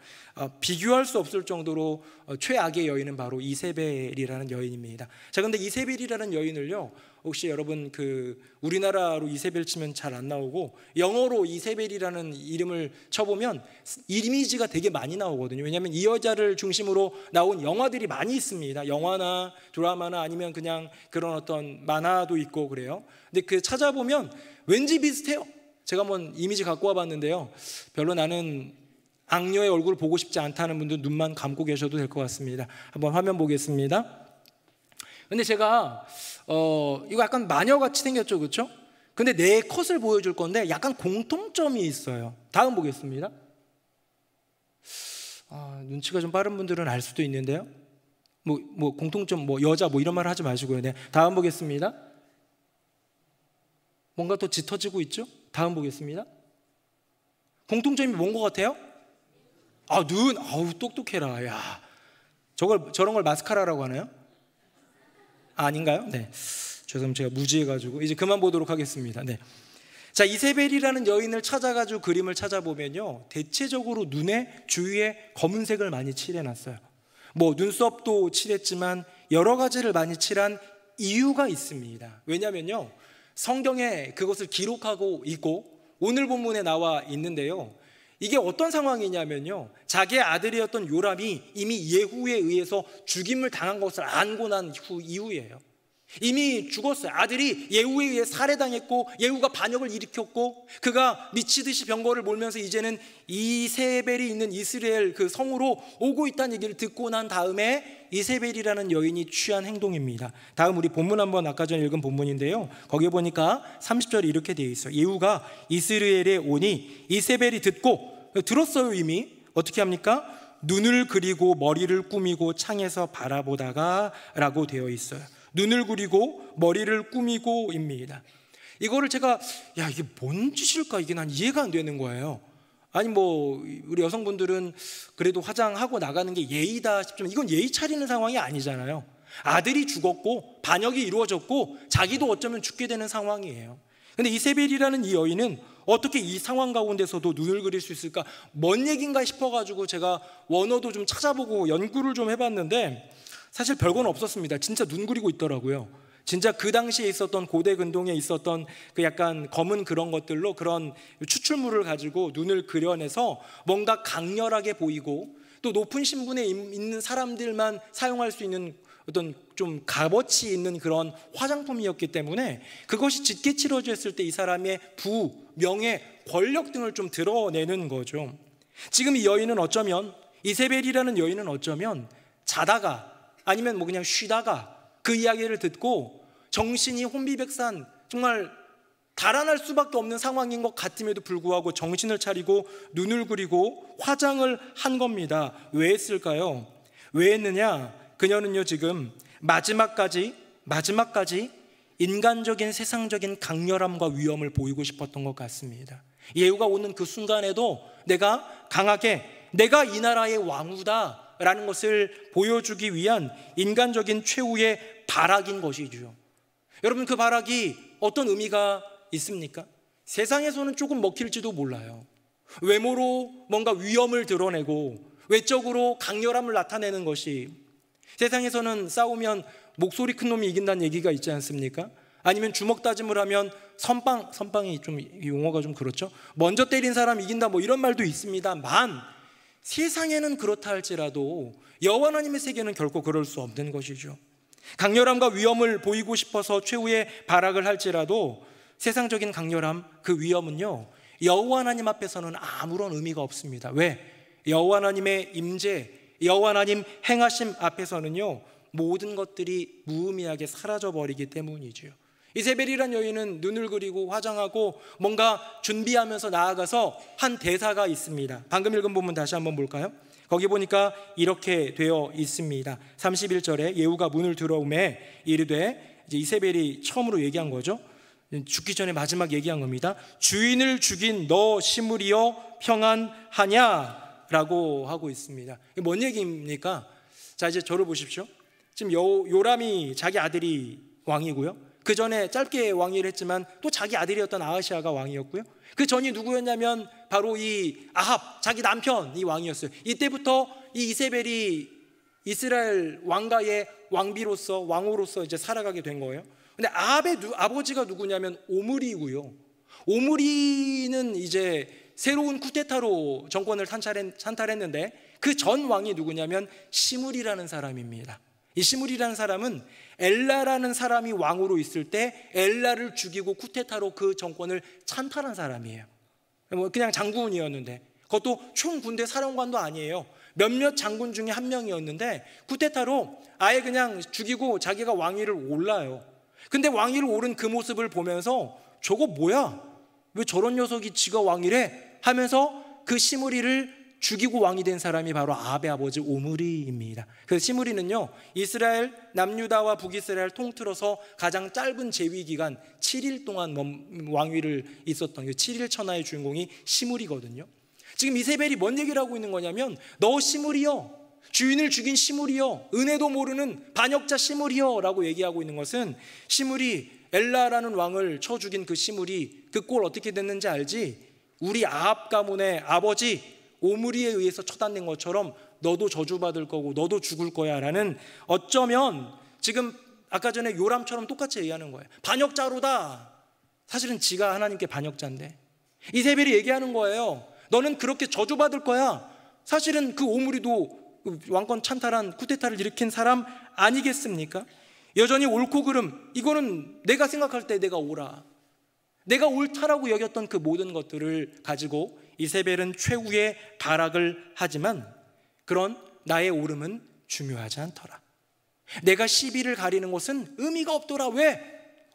비교할 수 없을 정도로 최악의 여인은 바로 이세벨이라는 여인입니다. 자, 근데 이세벨이라는 여인을요, 혹시 여러분 그 우리나라로 이세벨 치면 잘 안 나오고 영어로 이세벨이라는 이름을 쳐보면 이미지가 되게 많이 나오거든요. 왜냐하면 이 여자를 중심으로 나온 영화들이 많이 있습니다. 영화나 드라마나 아니면 그냥 그런 어떤 만화도 있고 그래요. 근데 그 찾아보면 왠지 비슷해요. 제가 한번 이미지 갖고 와봤는데요, 별로 나는 악녀의 얼굴을 보고 싶지 않다는 분들 눈만 감고 계셔도 될 것 같습니다. 한번 화면 보겠습니다. 근데 제가 이거 약간 마녀같이 생겼죠, 그렇죠? 근데 내 컷을 보여줄 건데 약간 공통점이 있어요. 다음 보겠습니다. 눈치가 좀 빠른 분들은 알 수도 있는데요, 뭐 공통점, 뭐 여자 뭐 이런 말 하지 마시고요. 네, 다음 보겠습니다. 뭔가 또 짙어지고 있죠? 다음 보겠습니다. 공통점이 뭔 것 같아요? 눈, 똑똑해라. 야, 저런 걸 마스카라라고 하나요? 아닌가요? 네, 죄송합니다. 제가 무지해가지고 이제 그만 보도록 하겠습니다. 네. 자, 이세벨이라는 여인을 찾아가지고 그림을 찾아보면요, 대체적으로 눈에 주위에 검은색을 많이 칠해놨어요. 뭐 눈썹도 칠했지만 여러 가지를 많이 칠한 이유가 있습니다. 왜냐면요, 성경에 그것을 기록하고 있고 오늘 본문에 나와 있는데요, 이게 어떤 상황이냐면요, 자기의 아들이었던 요람이 이미 예후에 의해서 죽임을 당한 것을 알고 난 이후예요. 이미 죽었어요. 아들이 예후에 의해 살해당했고 예후가 반역을 일으켰고 그가 미치듯이 병거를 몰면서 이제는 이세벨이 있는 이스라엘 그 성으로 오고 있다는 얘기를 듣고 난 다음에 이세벨이라는 여인이 취한 행동입니다. 다음 우리 본문 한번 아까 전에 읽은 본문인데요, 거기에 보니까 30절에 이렇게 되어 있어요. 예후가 이스라엘에 오니 이세벨이 들었어요. 이미 어떻게 합니까? 눈을 그리고 머리를 꾸미고 창에서 바라보다가 라고 되어 있어요. 눈을 그리고 머리를 꾸미고입니다. 이거를 제가 이게 뭔 짓일까, 이게 난 이해가 안 되는 거예요. 아니 뭐 우리 여성분들은 그래도 화장하고 나가는 게 예의다 싶지만 이건 예의 차리는 상황이 아니잖아요. 아들이 죽었고 반역이 이루어졌고 자기도 어쩌면 죽게 되는 상황이에요. 근데 이세벨이라는 이 여인은 어떻게 이 상황 가운데서도 눈을 그릴 수 있을까, 뭔 얘기인가 싶어가지고 제가 원어도 좀 찾아보고 연구를 좀 해봤는데 사실 별건 없었습니다. 진짜 눈 그리고 있더라고요. 진짜 그 당시에 있었던 고대 근동에 있었던 그 약간 검은 그런 것들로 그런 추출물을 가지고 눈을 그려내서 뭔가 강렬하게 보이고 또 높은 신분에 있는 사람들만 사용할 수 있는 어떤 좀 값어치 있는 그런 화장품이었기 때문에 그것이 짙게 치러졌을 때 이 사람의 부, 명예, 권력 등을 좀 드러내는 거죠. 지금 이 여인은 어쩌면, 이세벨이라는 여인은 어쩌면 자다가 아니면 뭐 그냥 쉬다가 그 이야기를 듣고 정신이 혼비백산, 정말 달아날 수밖에 없는 상황인 것 같음에도 불구하고 정신을 차리고 눈을 그리고 화장을 한 겁니다. 왜 했을까요? 왜 했느냐? 그녀는요 지금 마지막까지 인간적인 세상적인 강렬함과 위엄을 보이고 싶었던 것 같습니다. 예후가 오는 그 순간에도 내가 강하게, 내가 이 나라의 왕후다 라는 것을 보여주기 위한 인간적인 최후의 발악인 것이죠. 여러분, 그 발악이 어떤 의미가 있습니까? 세상에서는 조금 먹힐지도 몰라요. 외모로 뭔가 위엄을 드러내고 외적으로 강렬함을 나타내는 것이, 세상에서는 싸우면 목소리 큰 놈이 이긴다는 얘기가 있지 않습니까? 아니면 주먹 다짐을 하면 선빵이 좀 용어가 좀 그렇죠. 먼저 때린 사람 이긴다, 뭐 이런 말도 있습니다만, 세상에는 그렇다 할지라도 여호와 하나님의 세계는 결코 그럴 수 없는 것이죠. 강렬함과 위엄을 보이고 싶어서 최후의 발악을 할지라도 세상적인 강렬함, 그 위엄은요 여호와 하나님 앞에서는 아무런 의미가 없습니다. 왜? 여호와 하나님의 임재, 여호와 하나님 행하심 앞에서는요 모든 것들이 무의미하게 사라져버리기 때문이죠. 이세벨이란 여인은 눈을 그리고 화장하고 뭔가 준비하면서 나아가서 한 대사가 있습니다. 방금 읽은 부분 다시 한번 볼까요? 거기 보니까 이렇게 되어 있습니다. 31절에 예후가 문을 들어오매 이르되, 이제 이세벨이 처음으로 얘기한 거죠. 죽기 전에 마지막 얘기한 겁니다. 주인을 죽인 너 시므리여 평안하냐? 라고 하고 있습니다. 이게 뭔 얘기입니까? 자, 이제 저를 보십시오. 지금 요람이 자기 아들이 왕이고요, 그 전에 짧게 왕위를 했지만 또 자기 아들이었던 아하시아가 왕이었고요, 그 전이 누구였냐면 바로 이 아합, 자기 남편이 왕이었어요. 이때부터 이 이세벨이 이스라엘 왕가의 왕후로서 이제 살아가게 된 거예요. 근데 아합의 아버지가 누구냐면 오므리고요, 오므리는 이제 새로운 쿠데타로 정권을 찬탈했는데 그 전 왕이 누구냐면 시므리라는 사람입니다. 이 시므리라는 사람은 엘라라는 사람이 왕으로 있을 때 엘라를 죽이고 쿠데타로 그 정권을 찬탈한 사람이에요. 그냥 장군이었는데, 그것도 총 군대 사령관도 아니에요. 몇몇 장군 중에 한 명이었는데 쿠데타로 아예 그냥 죽이고 자기가 왕위를 올라요. 근데 왕위를 오른 그 모습을 보면서 저거 뭐야? 왜 저런 녀석이 지가 왕이래? 하면서 그 시므리를 죽이고 왕이 된 사람이 바로 아합의 아버지 오므리입니다. 그래서 시므리는요 이스라엘 남유다와 북이스라엘 통틀어서 가장 짧은 재위 기간 7일 동안 왕위를 있었던 그 7일 천하의 주인공이 시므리거든요. 지금 이세벨이 뭔 얘기를 하고 있는 거냐면, 너 시므리여, 주인을 죽인 시므리여, 은혜도 모르는 반역자 시므리여 라고 얘기하고 있는 것은, 시므리, 엘라라는 왕을 쳐 죽인 그 시므리, 그 꼴 어떻게 됐는지 알지? 우리 아합 가문의 아버지 오므리에 의해서 처단된 것처럼 너도 저주받을 거고 너도 죽을 거야 라는, 어쩌면 지금 아까 전에 요람처럼 똑같이 얘기하는 거예요. 반역자로다. 사실은 지가 하나님께 반역자인데 이세벨이 얘기하는 거예요. 너는 그렇게 저주받을 거야. 사실은 그 오므리도 왕권 찬탈한 쿠데타를 일으킨 사람 아니겠습니까? 여전히 옳고 그름, 이거는 내가 생각할 때 내가 옳아, 내가 옳다라고 여겼던 그 모든 것들을 가지고 이세벨은 최후의 발악을 하지만, 그런 나의 옳음은 중요하지 않더라. 내가 시비를 가리는 것은 의미가 없더라. 왜?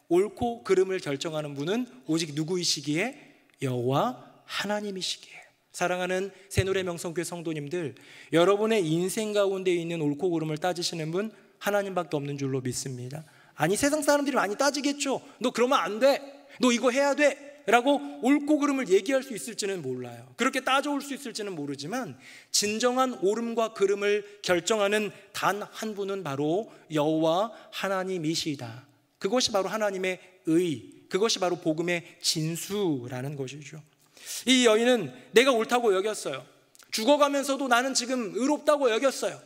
옳고 그름을 결정하는 분은 오직 누구이시기에? 여호와 하나님이시기에. 사랑하는 새누리 명성교회 성도님들, 여러분의 인생 가운데 있는 옳고 그름을 따지시는 분 하나님밖에 없는 줄로 믿습니다. 아니, 세상 사람들이 많이 따지겠죠. 너 그러면 안 돼, 너 이거 해야 돼 라고 옳고 그름을 얘기할 수 있을지는 몰라요. 그렇게 따져올 수 있을지는 모르지만 진정한 옳음과 그름을 결정하는 단 한 분은 바로 여호와 하나님이시다. 그것이 바로 하나님의 의, 그것이 바로 복음의 진수라는 것이죠. 이 여인은 내가 옳다고 여겼어요. 죽어가면서도 나는 지금 의롭다고 여겼어요.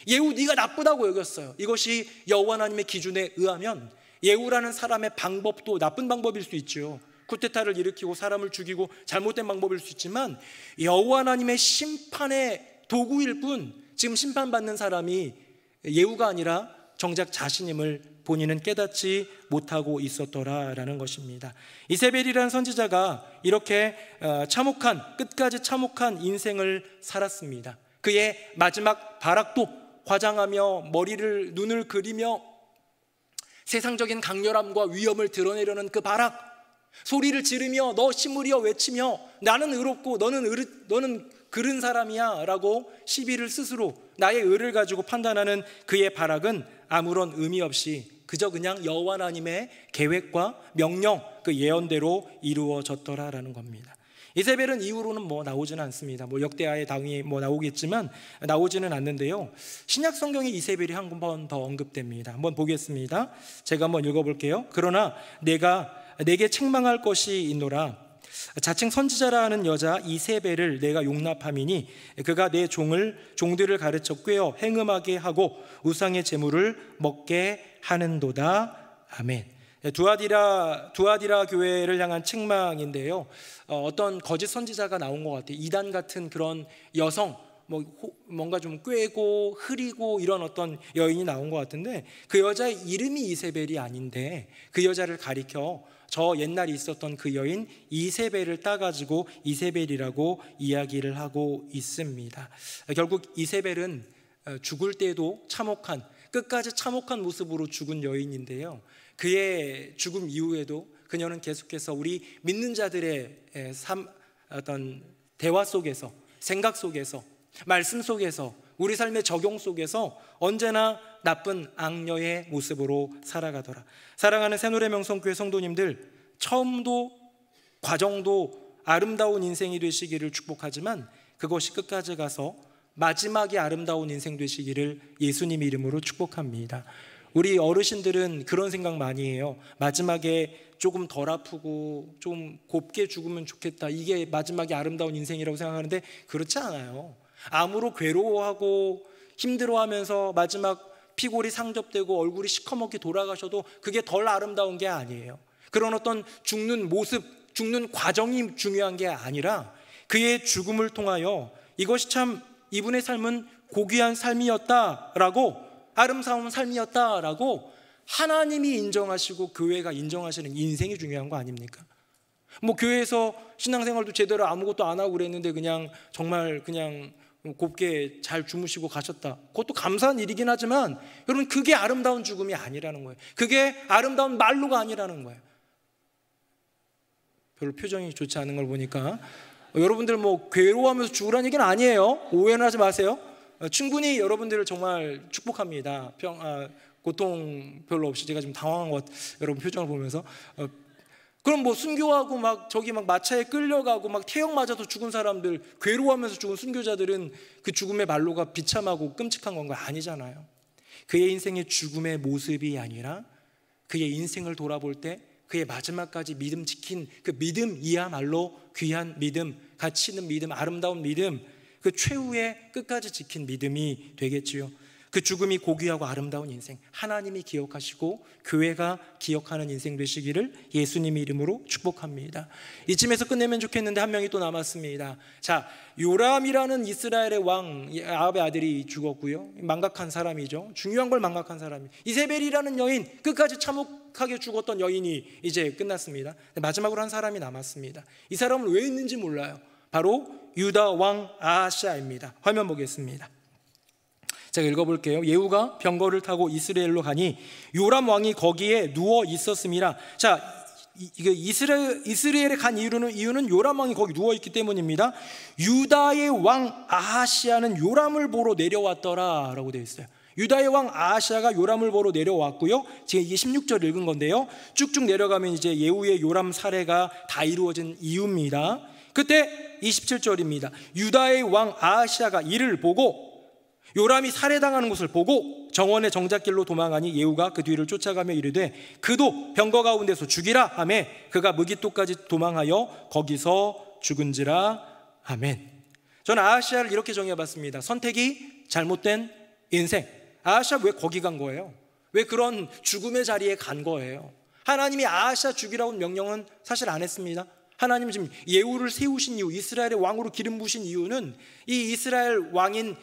예후 네가 나쁘다고 여겼어요. 이것이 여호와 하나님의 기준에 의하면 예후라는 사람의 방법도 나쁜 방법일 수 있죠. 쿠데타를 일으키고 사람을 죽이고 잘못된 방법일 수 있지만 여호와 하나님의 심판의 도구일 뿐, 지금 심판받는 사람이 예후가 아니라 정작 자신임을 본인은 깨닫지 못하고 있었더라라는 것입니다. 이세벨이라는 선지자가 이렇게 끝까지 참혹한 인생을 살았습니다. 그의 마지막 발악도 화장하며 눈을 그리며 세상적인 강렬함과 위엄을 드러내려는 그 발악, 소리를 지르며 너 시무리여 외치며 나는 의롭고 너는 그른 사람이야 라고 시비를 스스로 나의 의를 가지고 판단하는 그의 발악은 아무런 의미 없이 그저 그냥 여호와 하나님의 계획과 명령, 그 예언대로 이루어졌더라라는 겁니다. 이세벨은 이후로는 나오지는 않습니다. 역대하의 당이 나오겠지만 나오지는 않는데요. 신약 성경에 이세벨이 한 번 더 언급됩니다. 한번 보겠습니다. 제가 한번 읽어볼게요. 그러나 내게 책망할 것이 있노라. 자칭 선지자라 하는 여자 이세벨을 내가 용납함이니 그가 내 종들을 가르쳐 꾀어 행음하게 하고 우상의 제물을 먹게 하는도다. 아멘. 두아디라 교회를 향한 책망인데요. 어떤 거짓 선지자가 나온 것 같아요. 이단 같은 그런 여성, 뭔가 좀 꾀고 흐리고 이런 어떤 여인이 나온 것 같은데 그 여자의 이름이 이세벨이 아닌데 그 여자를 가리켜 저 옛날에 있었던 그 여인 이세벨을 따가지고 이세벨이라고 이야기를 하고 있습니다. 결국 이세벨은 죽을 때도 끝까지 참혹한 모습으로 죽은 여인인데요. 그의 죽음 이후에도 그녀는 계속해서 우리 믿는 자들의 어떤 대화 속에서, 생각 속에서, 말씀 속에서, 우리 삶의 적용 속에서 언제나 나쁜 악녀의 모습으로 살아가더라. 사랑하는 새노래 명성교회 성도님들, 처음도 과정도 아름다운 인생이 되시기를 축복하지만 그것이 끝까지 가서 마지막에 아름다운 인생 되시기를 예수님 이름으로 축복합니다. 우리 어르신들은 그런 생각 많이 해요. 마지막에 조금 덜 아프고 좀 곱게 죽으면 좋겠다, 이게 마지막에 아름다운 인생이라고 생각하는데 그렇지 않아요. 암으로 괴로워하고 힘들어하면서 마지막 피골이 상접되고 얼굴이 시커멓게 돌아가셔도 그게 덜 아름다운 게 아니에요. 그런 어떤 죽는 모습, 죽는 과정이 중요한 게 아니라 그의 죽음을 통하여 이것이 참 이분의 삶은 고귀한 삶이었다라고, 아름다운 삶이었다라고 하나님이 인정하시고 교회가 인정하시는 인생이 중요한 거 아닙니까? 교회에서 신앙생활도 제대로 아무것도 안 하고 그랬는데 정말 곱게 잘 주무시고 가셨다. 그것도 감사한 일이긴 하지만 여러분, 그게 아름다운 죽음이 아니라는 거예요. 그게 아름다운 말로가 아니라는 거예요. 별로 표정이 좋지 않은 걸 보니까 여러분들 괴로워하면서 죽으라는 얘기는 아니에요. 오해는 하지 마세요. 충분히 여러분들을 정말 축복합니다. 고통 별로 없이. 제가 좀 당황한 것 같아요, 여러분 표정을 보면서. 그럼 순교하고 저기 마차에 끌려가고 태역 맞아서 죽은 사람들, 괴로워하면서 죽은 순교자들은 그 죽음의 말로가 비참하고 끔찍한 건가? 아니잖아요. 그의 인생의 죽음의 모습이 아니라 그의 인생을 돌아볼 때 그의 마지막까지 믿음 지킨 그 믿음이야말로 귀한 믿음, 가치 있는 믿음, 아름다운 믿음, 그 최후의 끝까지 지킨 믿음이 되겠지요. 그 죽음이 고귀하고 아름다운 인생, 하나님이 기억하시고 교회가 기억하는 인생 되시기를 예수님의 이름으로 축복합니다. 이쯤에서 끝내면 좋겠는데 한 명이 또 남았습니다. 자, 요람이라는 이스라엘의 왕 아합의 아들이 죽었고요. 망각한 사람이죠. 중요한 걸 망각한 사람이. 이세벨이라는 여인, 끝까지 참혹하게 죽었던 여인이 이제 끝났습니다. 마지막으로 한 사람이 남았습니다. 이 사람은 왜 있는지 몰라요. 바로 유다 왕 아하시아입니다. 화면 보겠습니다. 제가 읽어볼게요. 예후가 병거를 타고 이스라엘로 가니 요람 왕이 거기에 누워 있었습니다. 자, 이스라엘에 간 이유는 요람 왕이 거기 누워 있기 때문입니다. 유다의 왕 아하시아는 요람을 보러 내려왔더라라고 되어 있어요. 유다의 왕 아하시아가 요람을 보러 내려왔고요. 지금 이게 16절 읽은 건데요. 쭉쭉 내려가면 이제 예후의 요람 사례가 다 이루어진 이유입니다. 그때 27절입니다. 유다의 왕 아하시아가 이를 보고, 요람이 살해당하는 것을 보고 정원의 정작길로 도망하니 예후가 그 뒤를 쫓아가며 이르되 그도 병거 가운데서 죽이라 하매 그가 무기토까지 도망하여 거기서 죽은지라. 아멘. 저는 아하시아를 이렇게 정해봤습니다. 선택이 잘못된 인생. 아하시아 왜 거기 간 거예요? 왜 그런 죽음의 자리에 간 거예요? 하나님이 아하시아 죽이라고 명령은 사실 안 했습니다. 하나님 지금 예후를 세우신 이유, 이스라엘의 왕으로 기름 부으신 이유는 이 이스라엘 왕인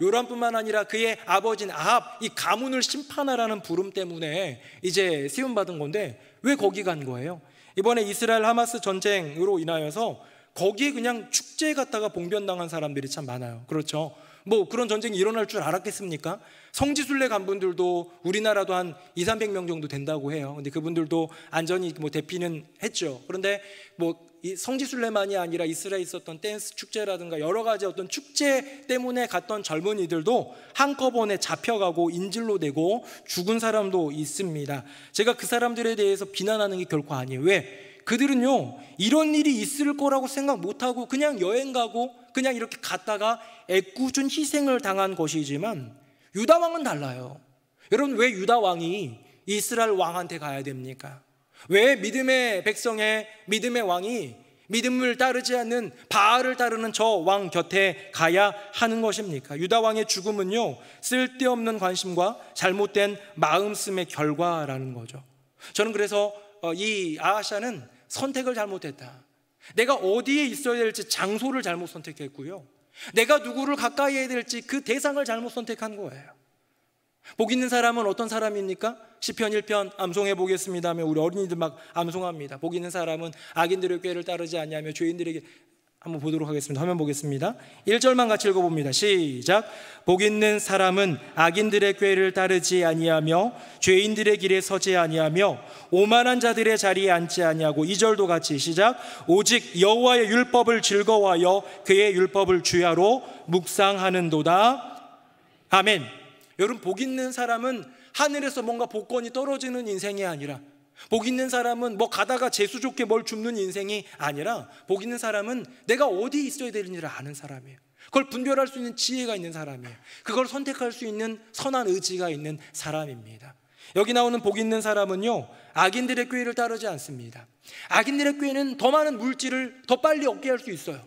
요람뿐만 아니라 그의 아버지인 아합, 이 가문을 심판하라는 부름 때문에 이제 세움받은 건데 왜 거기 간 거예요? 이번에 이스라엘 하마스 전쟁으로 인하여서 거기에 그냥 축제에 갔다가 봉변당한 사람들이 참 많아요. 그렇죠? 뭐 그런 전쟁이 일어날 줄 알았겠습니까? 성지순례 간 분들도 우리나라도 한 200~300명 정도 된다고 해요. 근데 그분들도 안전히 뭐 대피는 했죠. 그런데 뭐 이 성지순례만이 아니라 이스라엘에 있었던 댄스 축제라든가 여러 가지 어떤 축제 때문에 갔던 젊은이들도 한꺼번에 잡혀가고 인질로 되고 죽은 사람도 있습니다. 제가 그 사람들에 대해서 비난하는 게 결코 아니에요. 왜? 그들은요 이런 일이 있을 거라고 생각 못하고 그냥 여행 가고 그냥 이렇게 갔다가 애꿎은 희생을 당한 것이지만 유다 왕은 달라요. 여러분, 왜 유다 왕이 이스라엘 왕한테 가야 됩니까? 왜 믿음의 백성의 믿음의 왕이 믿음을 따르지 않는 바알을 따르는 저 왕 곁에 가야 하는 것입니까? 유다 왕의 죽음은요 쓸데없는 관심과 잘못된 마음씀의 결과라는 거죠. 저는 그래서 이 아하샤는 선택을 잘못했다. 내가 어디에 있어야 될지 장소를 잘못 선택했고요, 내가 누구를 가까이 해야 될지 그 대상을 잘못 선택한 거예요. 복 있는 사람은 어떤 사람입니까? 시편 1편 암송해 보겠습니다 하면 우리 어린이들 막 암송합니다. 복 있는 사람은 악인들의 꾀를 따르지 않냐며 죄인들에게, 한번 보도록 하겠습니다. 화면 보겠습니다. 1절만 같이 읽어봅니다. 시작. 복 있는 사람은 악인들의 꾀를 따르지 아니하며 죄인들의 길에 서지 아니하며 오만한 자들의 자리에 앉지 아니하고, 2절도 같이 시작. 오직 여호와의 율법을 즐거워하여 그의 율법을 주야로 묵상하는도다. 아멘. 여러분, 복 있는 사람은 하늘에서 뭔가 복권이 떨어지는 인생이 아니라, 복 있는 사람은 뭐 가다가 재수 좋게 뭘 줍는 인생이 아니라, 복 있는 사람은 내가 어디에 있어야 되는지를 아는 사람이에요. 그걸 분별할 수 있는 지혜가 있는 사람이에요. 그걸 선택할 수 있는 선한 의지가 있는 사람입니다. 여기 나오는 복 있는 사람은요 악인들의 꾀를 따르지 않습니다. 악인들의 꾀는 더 많은 물질을 더 빨리 얻게 할 수 있어요.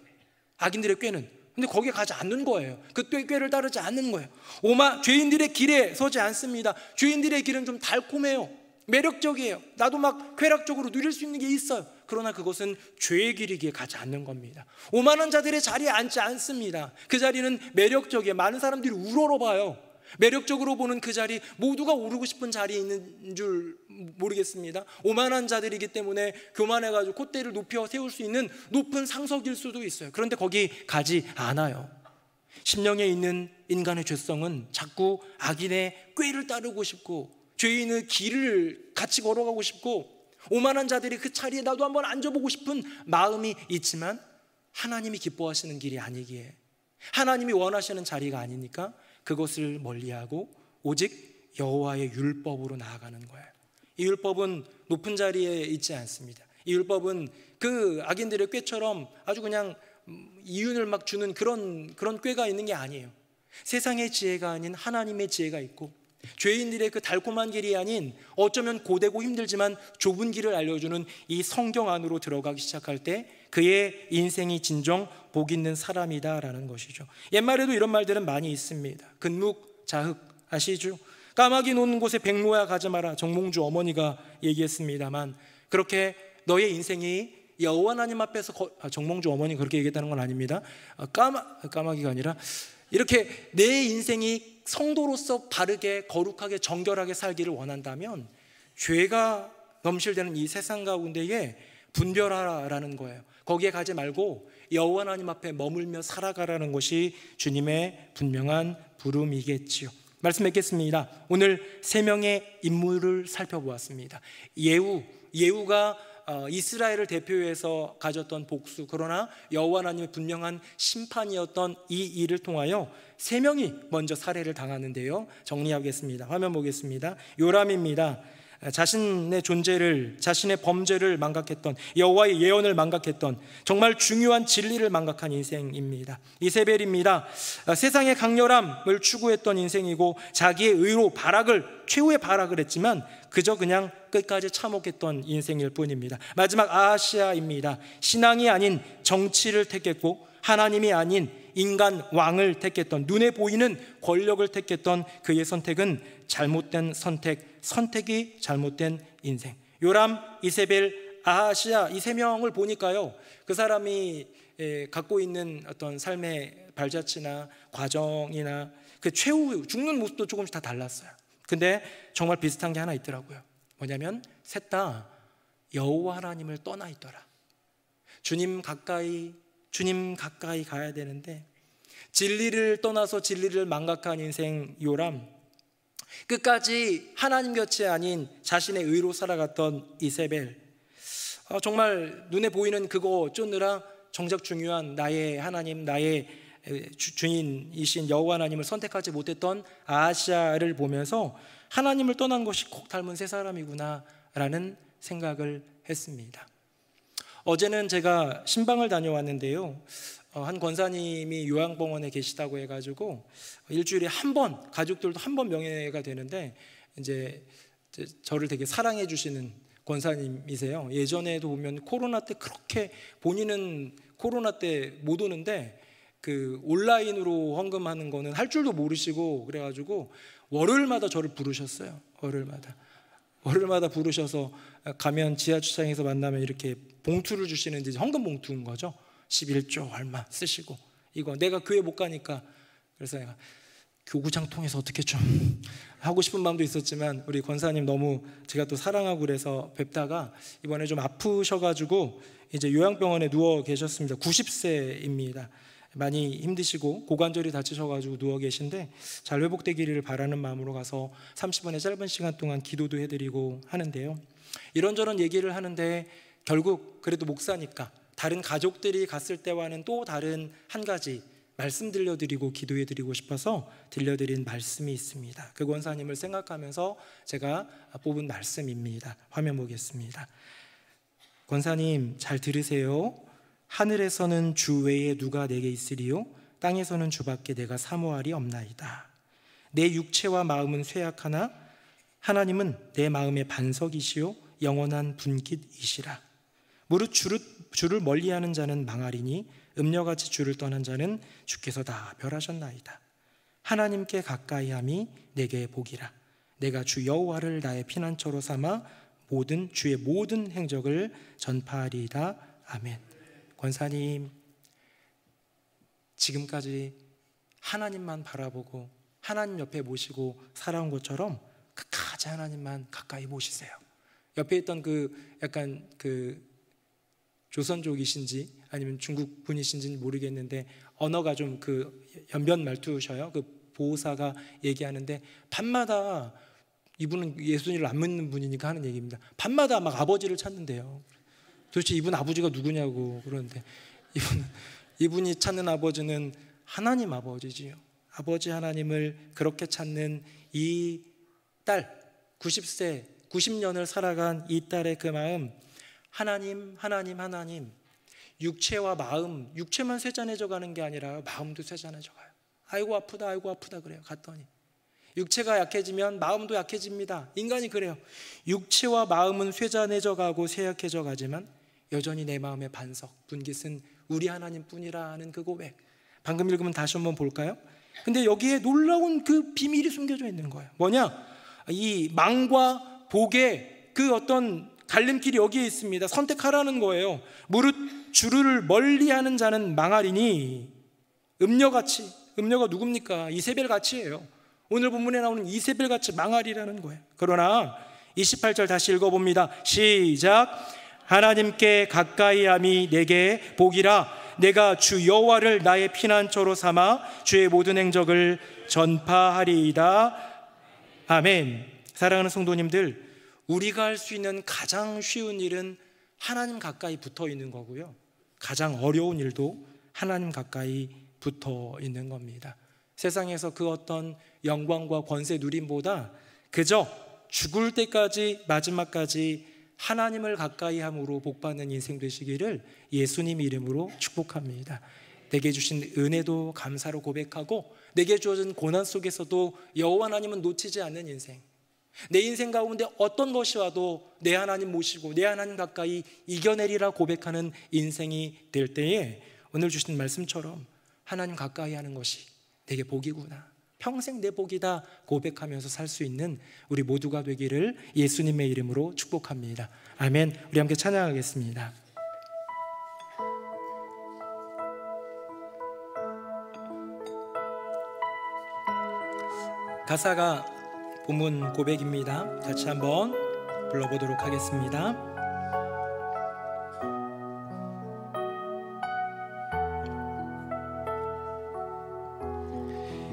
악인들의 꾀는. 근데 거기에 가지 않는 거예요. 그 꾀를 따르지 않는 거예요. 죄인들의 길에 서지 않습니다. 죄인들의 길은 좀 달콤해요. 매력적이에요. 나도 막 쾌락적으로 누릴 수 있는 게 있어요. 그러나 그것은 죄의 길이기에 가지 않는 겁니다. 오만한 자들의 자리에 앉지 않습니다. 그 자리는 매력적이에요. 많은 사람들이 우러러봐요. 매력적으로 보는 그 자리, 모두가 오르고 싶은 자리에 있는 줄 모르겠습니다. 오만한 자들이기 때문에 교만해가지고 콧대를 높여 세울 수 있는 높은 상석일 수도 있어요. 그런데 거기 가지 않아요. 심령에 있는 인간의 죄성은 자꾸 악인의 꾀를 따르고 싶고, 죄인의 길을 같이 걸어가고 싶고, 오만한 자들이 그 자리에 나도 한번 앉아보고 싶은 마음이 있지만 하나님이 기뻐하시는 길이 아니기에, 하나님이 원하시는 자리가 아니니까 그것을 멀리하고 오직 여호와의 율법으로 나아가는 거예요. 이 율법은 높은 자리에 있지 않습니다. 이 율법은 그 악인들의 꾀처럼 아주 그냥 이윤을 막 주는 그런 꾀가 있는 게 아니에요. 세상의 지혜가 아닌 하나님의 지혜가 있고, 죄인들의 그 달콤한 길이 아닌 어쩌면 고되고 힘들지만 좁은 길을 알려주는 이 성경 안으로 들어가기 시작할 때 그의 인생이 진정 복 있는 사람이다라는 것이죠. 옛말에도 이런 말들은 많이 있습니다. 근묵자흑 아시죠? 까마귀 노는 곳에 백로야 가지 마라, 정몽주 어머니가 얘기했습니다만, 그렇게 너의 인생이 여호와 하나님 앞에서 정몽주 어머니 그렇게 얘기했다는 건 아닙니다. 까마귀가 아니라 이렇게 내 인생이 성도로서 바르게 거룩하게 정결하게 살기를 원한다면 죄가 넘실대는 이 세상 가운데에 분별하라라는 거예요. 거기에 가지 말고 여호와 하나님 앞에 머물며 살아가라는 것이 주님의 분명한 부름이겠지요. 말씀 맺겠습니다. 오늘 세 명의 인물을 살펴보았습니다. 예후가 이스라엘을 대표해서 가졌던 복수, 그러나 여호와 하나님의 분명한 심판이었던 이 일을 통하여 세 명이 먼저 살해를 당하는데요. 정리하겠습니다. 화면 보겠습니다. 요람입니다. 자신의 존재를, 자신의 범죄를 망각했던, 여호와의 예언을 망각했던 정말 중요한 진리를 망각한 인생입니다. 이세벨입니다. 세상의 강렬함을 추구했던 인생이고 자기의 의로 최후의 발악을 했지만 그저 그냥 끝까지 참혹했던 인생일 뿐입니다. 마지막 아하시아입니다. 신앙이 아닌 정치를 택했고 하나님이 아닌 인간 왕을 택했던, 눈에 보이는 권력을 택했던 그의 선택은 잘못된 선택이 잘못된 인생. 요람, 이세벨, 아하시아 이 세 명을 보니까요, 그 사람이 갖고 있는 어떤 삶의 발자취나 과정이나 그 최후 죽는 모습도 조금씩 다 달랐어요. 근데 정말 비슷한 게 하나 있더라고요. 뭐냐면 셋 다 여호와 하나님을 떠나 있더라. 주님 가까이 가야 되는데 진리를 떠나서 진리를 망각한 인생 요람, 끝까지 하나님 곁이 아닌 자신의 의로 살아갔던 이세벨, 정말 눈에 보이는 그거 쫓느라 정작 중요한 나의 하나님, 나의 주인이신 여호와 하나님을 선택하지 못했던 아하시아를 보면서 하나님을 떠난 것이 꼭 닮은 세 사람이구나 라는 생각을 했습니다. 어제는 제가 신방을 다녀왔는데요, 한 권사님이 요양병원에 계시다고 해가지고 일주일에 한 번, 가족들도 한 번 명예가 되는데 이제 저를 되게 사랑해 주시는 권사님이세요. 예전에도 보면 코로나 때 그렇게, 본인은 코로나 때 못 오는데 그 온라인으로 헌금하는 거는 할 줄도 모르시고 그래가지고 월요일마다 저를 부르셨어요. 월요일마다 부르셔서 가면 지하 주차장에서 만나면 이렇게 봉투를 주시는, 이제 헌금 봉투인 거죠. 11조 얼마 쓰시고, 이거 내가 교회 못 가니까, 그래서 내가 교구장 통해서 어떻게 좀 하고 싶은 마음도 있었지만 우리 권사님 너무 제가 또 사랑하고 그래서 뵙다가 이번에 좀 아프셔가지고 이제 요양병원에 누워 계셨습니다. 90세입니다. 많이 힘드시고 고관절이 다치셔가지고 누워 계신데 잘 회복되기를 바라는 마음으로 가서 30분의 짧은 시간 동안 기도도 해드리고 하는데요, 이런저런 얘기를 하는데 결국 그래도 목사니까 다른 가족들이 갔을 때와는 또 다른 한 가지 말씀 들려드리고 기도해드리고 싶어서 들려드린 말씀이 있습니다. 그 권사님을 생각하면서 제가 뽑은 말씀입니다. 화면 보겠습니다. 권사님 잘 들으세요. 하늘에서는 주 외에 누가 내게 있으리요? 땅에서는 주밖에 내가 사모할이 없나이다. 내 육체와 마음은 쇠약하나 하나님은 내 마음의 반석이시요 영원한 분깃이시라. 무릇 주를 멀리하는 자는 망하리니 음녀같이 주를 떠난 자는 주께서 다 멸하셨나이다. 하나님께 가까이함이 내게 복이라. 내가 주 여호와를 나의 피난처로 삼아 주의 모든 행적을 전파하리이다. 아멘. 권사님, 지금까지 하나님만 바라보고 하나님 옆에 모시고 살아온 것처럼 끝까지 하나님만 가까이 모시세요. 옆에 있던 약간 조선족이신지 아니면 중국 분이신지는 모르겠는데 언어가 좀 연변 말투셔요. 보호사가 얘기하는데 밤마다, 이분은 예수님을 안 믿는 분이니까 하는 얘기입니다. 밤마다 막 아버지를 찾는데요. 도대체 이분 아버지가 누구냐고 그러는데 이분이 찾는 아버지는 하나님 아버지지요. 아버지 하나님을 그렇게 찾는 이 딸, 90세 90년을 살아간 이 딸의 그 마음, 하나님 육체와 마음, 육체만 쇠잔해져 가는 게 아니라 마음도 쇠잔해져 가요. 아이고 아프다 그래요. 갔더니 육체가 약해지면 마음도 약해집니다. 인간이 그래요. 육체와 마음은 쇠잔해져 가고 쇠약해져 가지만 여전히 내 마음의 반석, 분깃은 우리 하나님뿐이라는 그 고백. 방금 읽으면 다시 한번 볼까요? 근데 여기에 놀라운 그 비밀이 숨겨져 있는 거예요. 뭐냐? 이 망과 복의 그 어떤 갈림길이 여기에 있습니다. 선택하라는 거예요. 무릇 주를 멀리하는 자는 망하리니, 음녀같이, 음녀가 누굽니까? 이세벨같이예요. 오늘 본문에 나오는 이세벨같이 망하리라는 거예요. 그러나 28절 다시 읽어봅니다. 시작. 하나님께 가까이함이 내게 복이라. 내가 주 여호와를 나의 피난처로 삼아 주의 모든 행적을 전파하리이다. 아멘. 사랑하는 성도님들, 우리가 할 수 있는 가장 쉬운 일은 하나님 가까이 붙어 있는 거고요, 가장 어려운 일도 하나님 가까이 붙어 있는 겁니다. 세상에서 그 어떤 영광과 권세 누림보다 그저 죽을 때까지, 마지막까지 하나님을 가까이 함으로 복받는 인생 되시기를 예수님 이름으로 축복합니다. 내게 주신 은혜도 감사로 고백하고 내게 주어진 고난 속에서도 여호와 하나님은 놓치지 않는 인생, 내 인생 가운데 어떤 것이 와도 내 하나님 모시고 내 하나님 가까이 이겨내리라 고백하는 인생이 될 때에 오늘 주신 말씀처럼 하나님 가까이 하는 것이 내게 복이구나, 평생 내 복이다 고백하면서 살 수 있는 우리 모두가 되기를 예수님의 이름으로 축복합니다. 아멘. 우리 함께 찬양하겠습니다. 가사가 본문 고백입니다. 같이 한번 불러보도록 하겠습니다.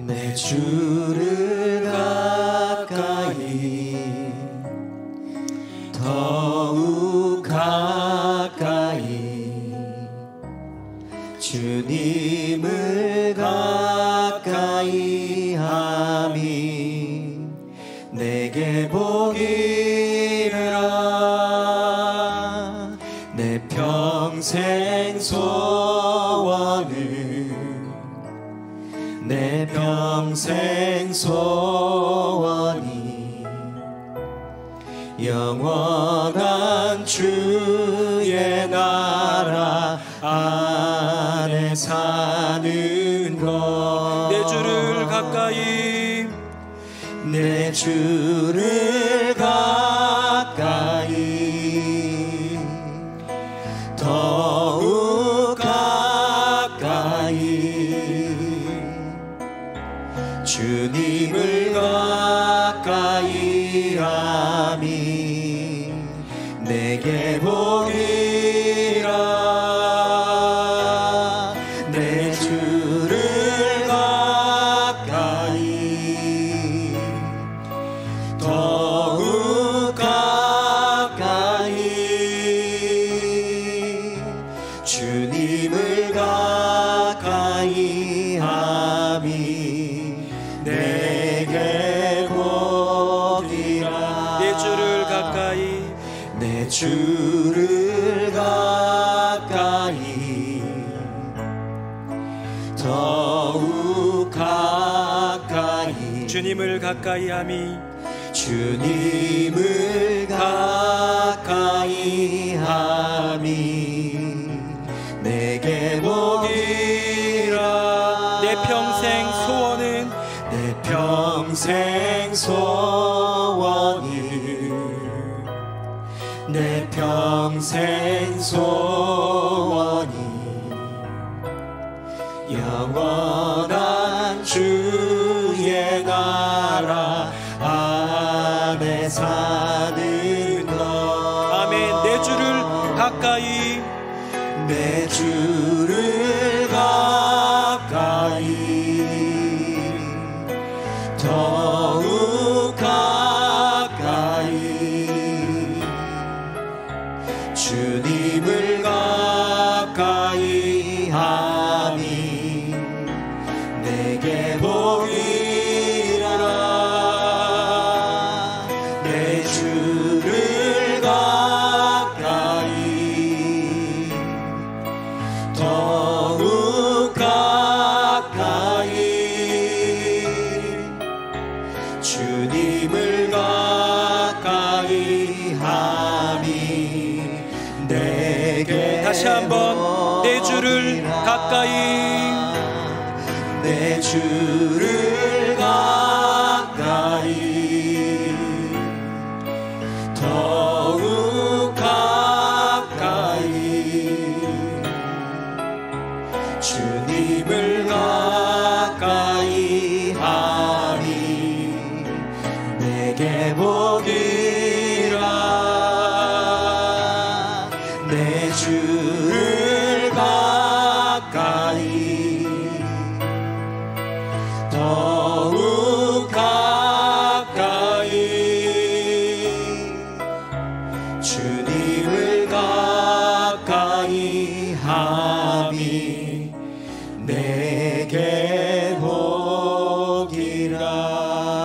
내 주를 가까이 더욱 가까이 주님을 가까이 함이 내게 복이라 내 평생 소원을 내 평생 소원이 영원한 주의 나라 안에 사는 것 내 주를 가까이 내 주를 가까이 더욱 가까이 주님을 가까이 함이 내게 복이라 내 주를 가까이 더욱 가까이 주님을 가까이 함이 내게 복이라 내 주를 가까이 내 주를 가까이 더욱 가까이 주님을 가까이 함이 주님을 가까이 함이 내게 복이라 내 평생 소원은 내 평생 소원이 내 평생 소원이 영원한 주의 나라 안에 사는 것 아멘. 내 주를 가까이 내 주를 가까이 더욱 가까이 주님을 가까이 함이 내게 복이라 내 주를 가까이 더욱 가까이 주님을 가까이 함이 내게 다시 한번 내 주를 가까이 내 주를 가까이 더욱 가까이 주님을 가까이 하니 내게 복이라 내 주를 가까이 더욱 가까이 주님을 가까이 함이 내게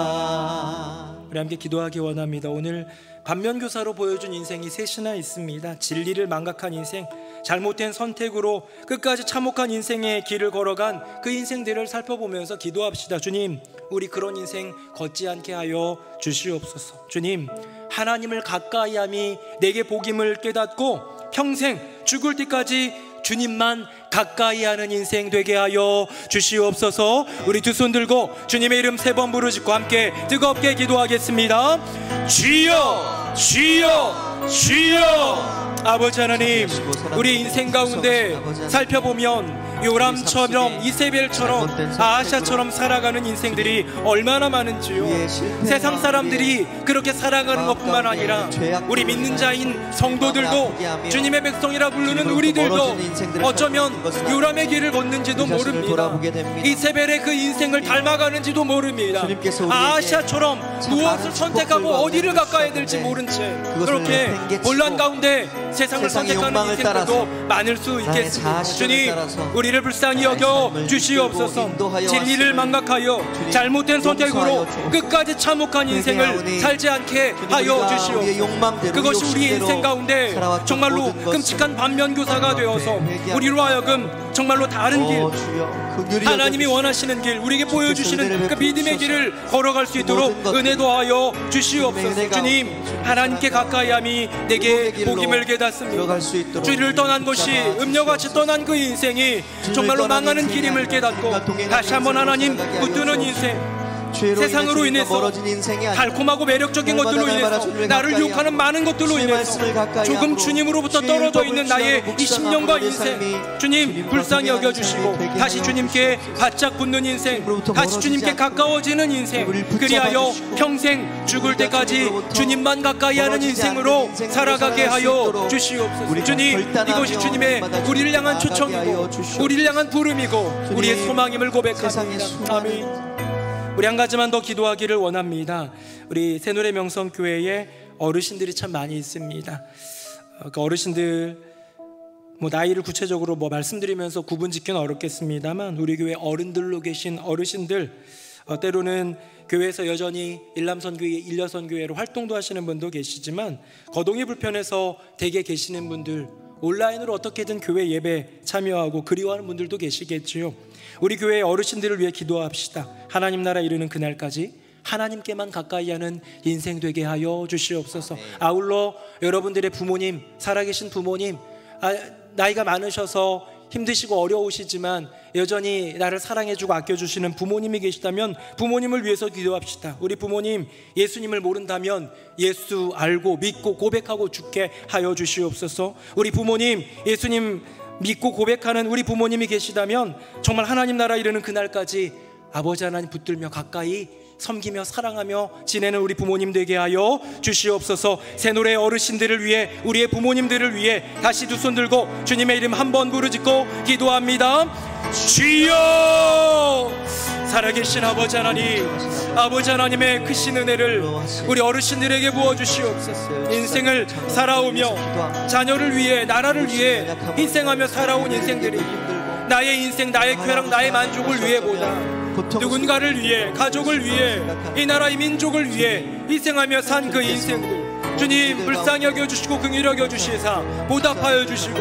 복이라. 우리 함께 기도하기 원합니다. 오늘 반면교사로 보여준 인생이 셋이나 있습니다. 진리를 망각한 인생, 잘못된 선택으로 끝까지 참혹한 인생의 길을 걸어간 그 인생들을 살펴보면서 기도합시다. 주님, 우리 그런 인생 걷지 않게 하여 주시옵소서. 주님, 하나님을 가까이함이 내게 복임을 깨닫고 평생 죽을 때까지 주님만 가까이 하는 인생 되게 하여 주시옵소서. 우리 두 손 들고 주님의 이름 3번 부르짖고 함께 뜨겁게 기도하겠습니다. 주여 주여 주여. 아버지 하나님, 우리 인생 가운데 살펴보면 요람처럼 이세벨처럼 아하샤처럼 살아가는 인생들이 얼마나 많은지요. 세상 사람들이 그렇게 살아가는 것뿐만 아니라 우리 믿는 자인 성도들도, 주님의 백성이라 부르는 우리들도 어쩌면 요람의 길을 걷는지도 모릅니다. 이세벨의 그 인생을 닮아가는지도 모릅니다. 아하샤처럼 무엇을 선택하고 어디를 가까이 될지 모른 채 그렇게 혼란 가운데 세상을 선택하는 인생들도 많을 수 있겠습니다. 주님, 우리를 불쌍히 여겨 주시옵소서. 진리를 망각하여 잘못된 선택으로 끝까지 참혹한 인생을 살지 않게 하여 주시옵소서. 그것이 우리 인생 가운데 정말로 끔찍한 반면교사가 되어서 우리로 하여금 정말로 다른 길, 하나님이 원하시는 길, 우리에게 보여주시는 그 믿음의 길을 걸어갈 수 있도록 은혜 더하여 주시옵소서. 주님, 하나님께 가까이함이 내게 복임을 깨닫습니다. 주를 떠난 것이 음녀같이 떠난 그 인생이 정말로 망하는 길임을 깨닫고 다시 한번 하나님 붙드는 인생, 세상으로 인해서 달콤하고 매력적인 것들로 인해서 나를 유혹하는 많은 것들로 인해서 조금 주님으로부터 떨어져 있는 나의 이 10년과 인생, 주님 불쌍히 여겨주시고 다시 주님께 바짝 붙는 인생, 다시 주님께 가까워지는 인생, 그리하여 평생 죽을 때까지 주님만 가까이 하는 인생으로 살아가게 하여 주시옵소서. 주님, 이것이 주님의 우리를 향한 초청이고 우리를 향한 부름이고 우리의 소망임을 고백합니다. 아멘. 우리 한 가지만 더 기도하기를 원합니다. 우리 새누리 명성교회에 어르신들이 참 많이 있습니다. 그 어르신들 나이를 구체적으로 말씀드리면서 구분 짓기는 어렵겠습니다만 우리 교회 어른들로 계신 어르신들, 때로는 교회에서 여전히 일남선교회, 일여선교회로 활동도 하시는 분도 계시지만 거동이 불편해서 댁에 계시는 분들, 온라인으로 어떻게든 교회 예배 참여하고 그리워하는 분들도 계시겠지요. 우리 교회의 어르신들을 위해 기도합시다. 하나님 나라 이르는 그날까지 하나님께만 가까이 하는 인생 되게 하여 주시옵소서. 아울러 여러분들의 부모님, 살아계신 부모님, 나이가 많으셔서 힘드시고 어려우시지만 여전히 나를 사랑해주고 아껴주시는 부모님이 계시다면 부모님을 위해서 기도합시다. 우리 부모님 예수님을 모른다면 예수 알고 믿고 고백하고 죽게 하여 주시옵소서. 우리 부모님 예수님 믿고 고백하는 우리 부모님이 계시다면 정말 하나님 나라 이르는 그날까지 아버지 하나님 붙들며 가까이 섬기며 사랑하며 지내는 우리 부모님 되게 하여 주시옵소서. 새노래 어르신들을 위해, 우리의 부모님들을 위해 다시 두 손 들고 주님의 이름 한 번 부르짖고 기도합니다. 주여! 살아계신 아버지 하나님, 아버지 하나님의 크신 은혜를 우리 어르신들에게 부어주시옵소서. 인생을 살아오며 자녀를 위해, 나라를 위해 희생하며 살아온 인생들이 나의 인생, 나의 쾌락, 나의 만족을 위해보다 누군가를 위해, 가족을 위해, 이 나라, 이 민족을 위해 희생하며 산 그 인생들, 주님 불쌍히 여겨주시고 긍휼히 여겨주시사 보답하여 주시고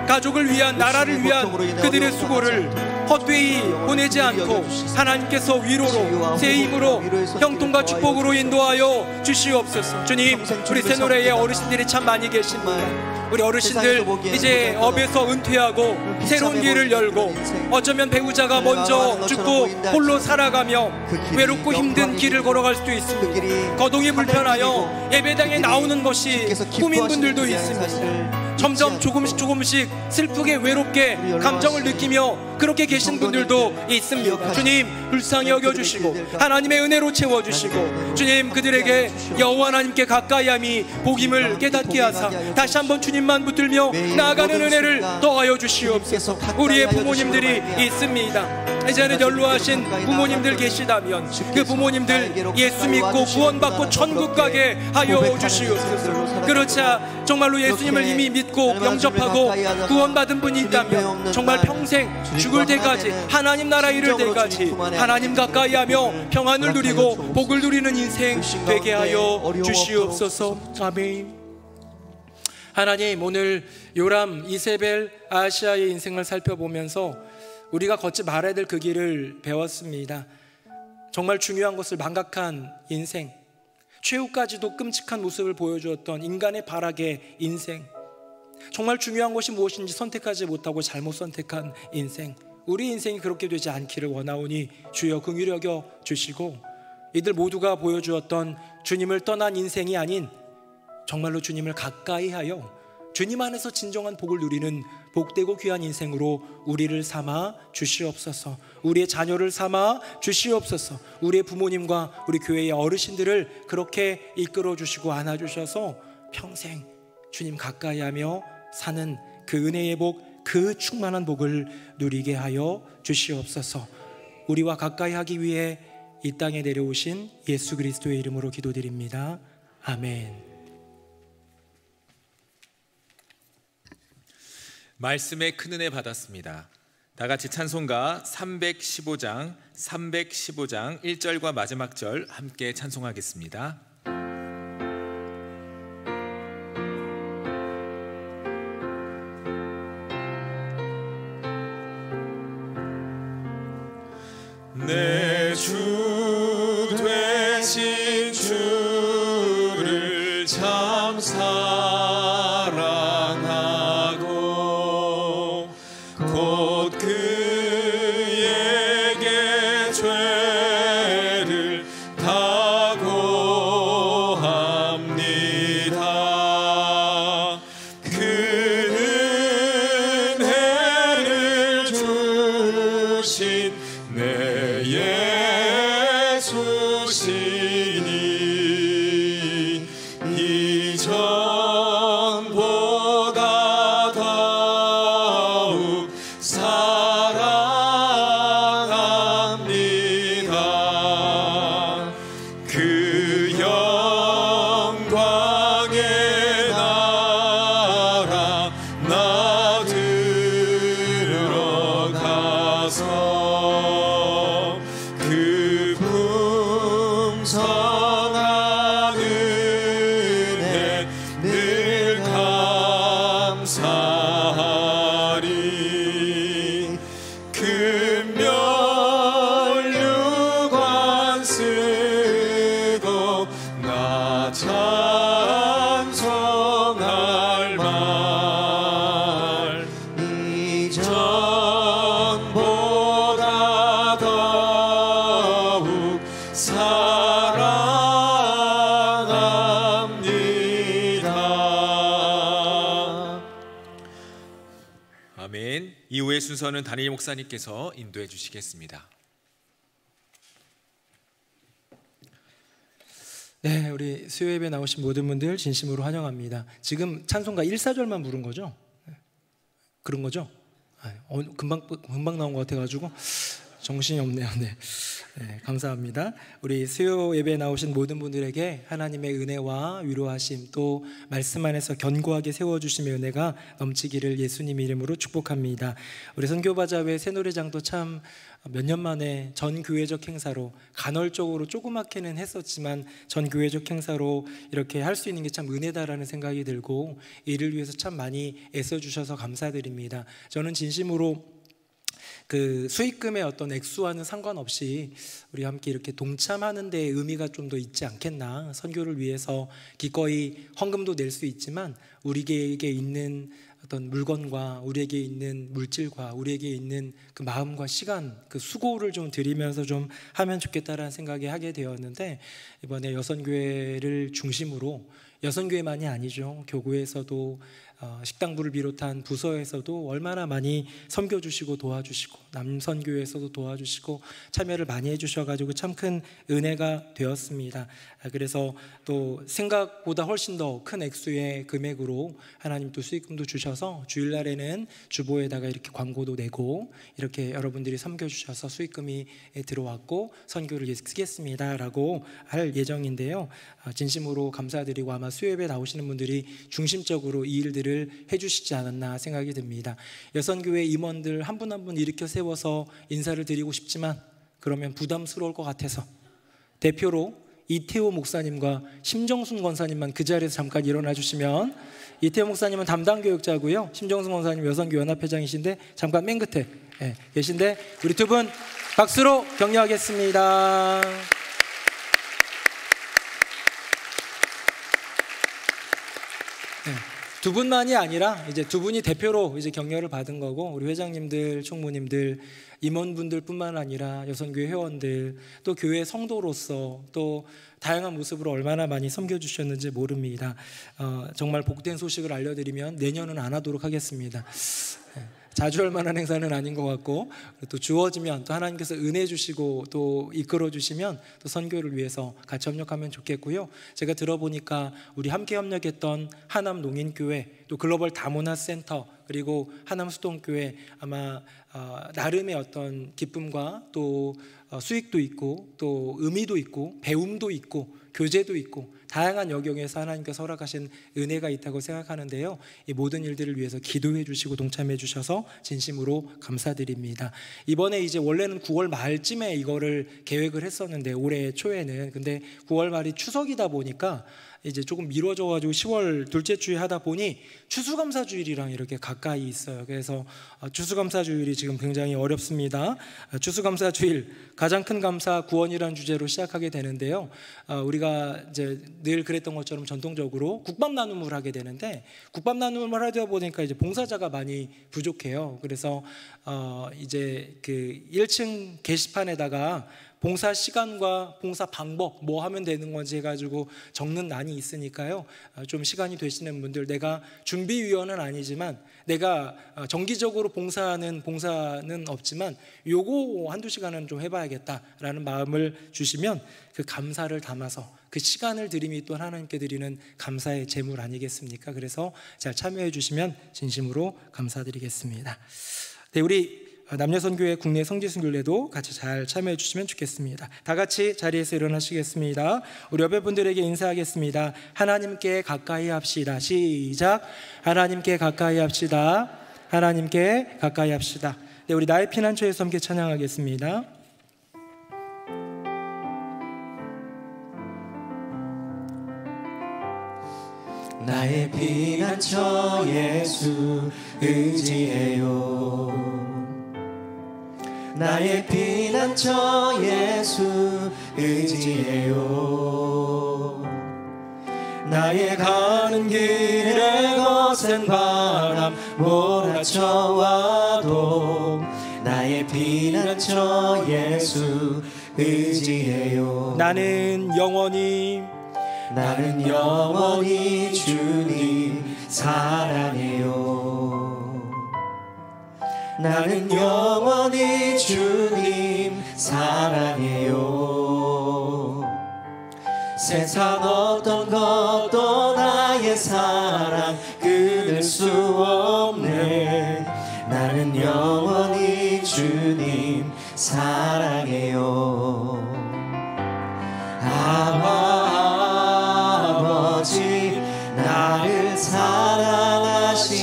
가족을 위한, 나라를 위한 그들의 수고를 헛되이 보내지 않고 하나님께서 위로로, 새 힘으로, 형통과 축복으로 인도하여 주시옵소서. 주님, 우리 새노래의 어르신들이 참 많이 계십니다. 우리 어르신들 이제 업에서 은퇴하고 새로운 길을 열고 어쩌면 배우자가 먼저 죽고 홀로 살아가며 외롭고 힘든 길을 걸어갈 수도 있습니다. 거동이 불편하여 예배당에 나오는 것이 꿈인 분들도 있습니다. 점점 조금씩 슬프게 외롭게 감정을 느끼며 그렇게 계신 분들도 있습니다. 주님 불쌍히 여겨주시고 하나님의 은혜로 채워주시고 주님 그들에게 여호와 하나님께 가까이함이 복임을 깨닫게 하사 다시 한번 주님만 붙들며 나아가는 은혜를 더하여 주시옵소서. 우리의 부모님들이 있습니다. 이제는 연로하신 부모님들 계시다면 그 부모님들 예수 믿고 구원받고 천국 가게 하여 주시옵소서. 그렇자 정말로 예수님을 이미 믿고 영접하고 구원받은 분이 있다면 정말 평생 죽을 때까지 하나님 나라 이를 때까지 하나님 가까이 하며 평안을 누리고 복을 누리는 인생 되게 하여 주시옵소서. 아멘. 하나님, 오늘 요람, 이세벨, 아하시아의 인생을 살펴보면서 우리가 걷지 말아야 될 그 길을 배웠습니다. 정말 중요한 것을 망각한 인생, 최후까지도 끔찍한 모습을 보여주었던 인간의 발악의 인생, 정말 중요한 것이 무엇인지 선택하지 못하고 잘못 선택한 인생, 우리 인생이 그렇게 되지 않기를 원하오니 주여 긍휼히 여겨 주시고, 이들 모두가 보여주었던 주님을 떠난 인생이 아닌 정말로 주님을 가까이 하여 주님 안에서 진정한 복을 누리는 복되고 귀한 인생으로 우리를 삼아 주시옵소서. 우리의 자녀를 삼아 주시옵소서. 우리의 부모님과 우리 교회의 어르신들을 그렇게 이끌어 주시고 안아주셔서 평생 주님 가까이 하며 사는 그 은혜의 복, 그 충만한 복을 누리게 하여 주시옵소서. 우리와 가까이 하기 위해 이 땅에 내려오신 예수 그리스도의 이름으로 기도드립니다. 아멘. 말씀에 큰 은혜 받았습니다. 다 같이 찬송가 315장 1절과 마지막 절 함께 찬송하겠습니다. 내 주 되신 주를 참 사랑하고 곧 그에게 죄를 다 고합니다. 그 은혜를 주신 내 예수시니 이전보다 더욱 사랑합니다. 그 영광의 나라 나 들어가서 그 풍성한 은혜 늘 감사하리. 금면류관 쓰고 나 찬송할 말 이전보다 더욱 사랑합니다. 아멘. 이후의 순서는 다니엘 목사님께서 인도해 주시겠습니다. 네, 우리 수요 예배 나오신 모든 분들 진심으로 환영합니다. 지금 찬송가 1,4절만 부른 거죠? 그런 거죠? 금방 나온 것 같아가지고 정신이 없네요. 네. 네, 감사합니다. 우리 수요 예배에 나오신 모든 분들에게 하나님의 은혜와 위로하심, 또 말씀 안에서 견고하게 세워주심의 은혜가 넘치기를 예수님 이름으로 축복합니다. 우리 선교바자회 새노래장도 참 몇 년 만에 전교회적 행사로, 간헐적으로 조그맣게는 했었지만 전교회적 행사로 이렇게 할 수 있는 게 참 은혜다라는 생각이 들고, 이를 위해서 참 많이 애써주셔서 감사드립니다. 저는 진심으로 그 수익금의 어떤 액수와는 상관없이 우리 함께 이렇게 동참하는 데 의미가 좀 더 있지 않겠나. 선교를 위해서 기꺼이 헌금도 낼 수 있지만 우리에게 있는 어떤 물건과 우리에게 있는 물질과 우리에게 있는 그 마음과 시간, 그 수고를 좀 드리면서 좀 하면 좋겠다라는 생각이 하게 되었는데, 이번에 여선교회를 중심으로, 여선교회만이 아니죠, 교구에서도 식당부를 비롯한 부서에서도 얼마나 많이 섬겨주시고 도와주시고, 남선교회에서도 도와주시고 참여를 많이 해주셔가지고 참 큰 은혜가 되었습니다. 그래서 또 생각보다 훨씬 더 큰 액수의 금액으로 하나님 또 수익금도 주셔서 주일날에는 주보에다가 이렇게 광고도 내고 이렇게 여러분들이 섬겨주셔서 수익금이 들어왔고 선교를 쓰겠습니다 라고 할 예정인데요, 진심으로 감사드리고 아마 수요예배 나오시는 분들이 중심적으로 이 일들을 해주시지 않았나 생각이 듭니다. 여선교회 임원들 한 분 한 분 일으켜 세워서 인사를 드리고 싶지만 그러면 부담스러울 것 같아서 대표로 이태호 목사님과 심정순 권사님만 그 자리에서 잠깐 일어나 주시면, 이태호 목사님은 담당 교육자고요, 심정순 권사님 여선교 연합회장이신데 잠깐 맨 끝에 계신데 우리 두 분 박수로 격려하겠습니다. 두 분만이 아니라 이제 두 분이 대표로 이제 격려를 받은 거고, 우리 회장님들, 총무님들, 임원분들뿐만 아니라 여선교회 회원들, 또 교회 성도로서 또 다양한 모습으로 얼마나 많이 섬겨주셨는지 모릅니다. 정말 복된 소식을 알려드리면 내년은 안 하도록 하겠습니다. 자주 할 만한 행사는 아닌 것 같고, 또 주어지면 또 하나님께서 은혜 주시고 또 이끌어 주시면 또 선교를 위해서 같이 협력하면 좋겠고요. 제가 들어보니까 우리 함께 협력했던 하남 농인교회, 또 글로벌 다문화센터, 그리고 하남 수동교회, 아마 나름의 어떤 기쁨과 또 수익도 있고 또 의미도 있고 배움도 있고 교제도 있고 다양한 영역에서 하나님께서 허락하신 은혜가 있다고 생각하는데요, 이 모든 일들을 위해서 기도해 주시고 동참해 주셔서 진심으로 감사드립니다. 이번에 이제 원래는 9월 말쯤에 이거를 계획을 했었는데, 올해 초에는, 근데 9월 말이 추석이다 보니까 이제 조금 미뤄져가지고 10월 둘째 주에 하다 보니 추수감사주일이랑 이렇게 가까이 있어요. 그래서 추수감사주일이 지금 굉장히 어렵습니다. 추수감사주일 가장 큰 감사 구원이라는 주제로 시작하게 되는데요, 우리가 이제 늘 그랬던 것처럼 전통적으로 국밥 나눔을 하게 되는데, 국밥 나눔을 하다 보니까 이제 봉사자가 많이 부족해요. 그래서 이제 그 1층 게시판에다가 봉사 시간과 봉사 방법 뭐 하면 되는 건지 해가지고 적는 난이 있으니까요, 좀 시간이 되시는 분들, 내가 준비위원은 아니지만 내가 정기적으로 봉사는 없지만 요거 한두 시간은 좀 해봐야겠다라는 마음을 주시면 그 감사를 담아서 그 시간을 드림이 또 하나님께 드리는 감사의 제물 아니겠습니까? 그래서 잘 참여해 주시면 진심으로 감사드리겠습니다. 네, 우리 남녀선교회 국내 성지순교회도 같이 잘 참여해 주시면 좋겠습니다. 다 같이 자리에서 일어나시겠습니다. 우리 옆에 분들에게 인사하겠습니다. 하나님께 가까이 합시다. 시작. 하나님께 가까이 합시다. 하나님께 가까이 합시다. 네, 우리 나의 피난처에서 함께 찬양하겠습니다. 나의 피난처 예수 의지해요. 나의 피난처 예수 의지해요. 나의 가는 길에 거센 바람 몰아쳐와도 나의 피난처 예수 의지해요. 나는 영원히 주님 사랑해요. 나는 영원히 주님 사랑해요. 세상 어떤 것도 나의 사랑 끊을 수 없네. 나는 영원히 주님 사랑해요. 아버지 나를 사랑하시니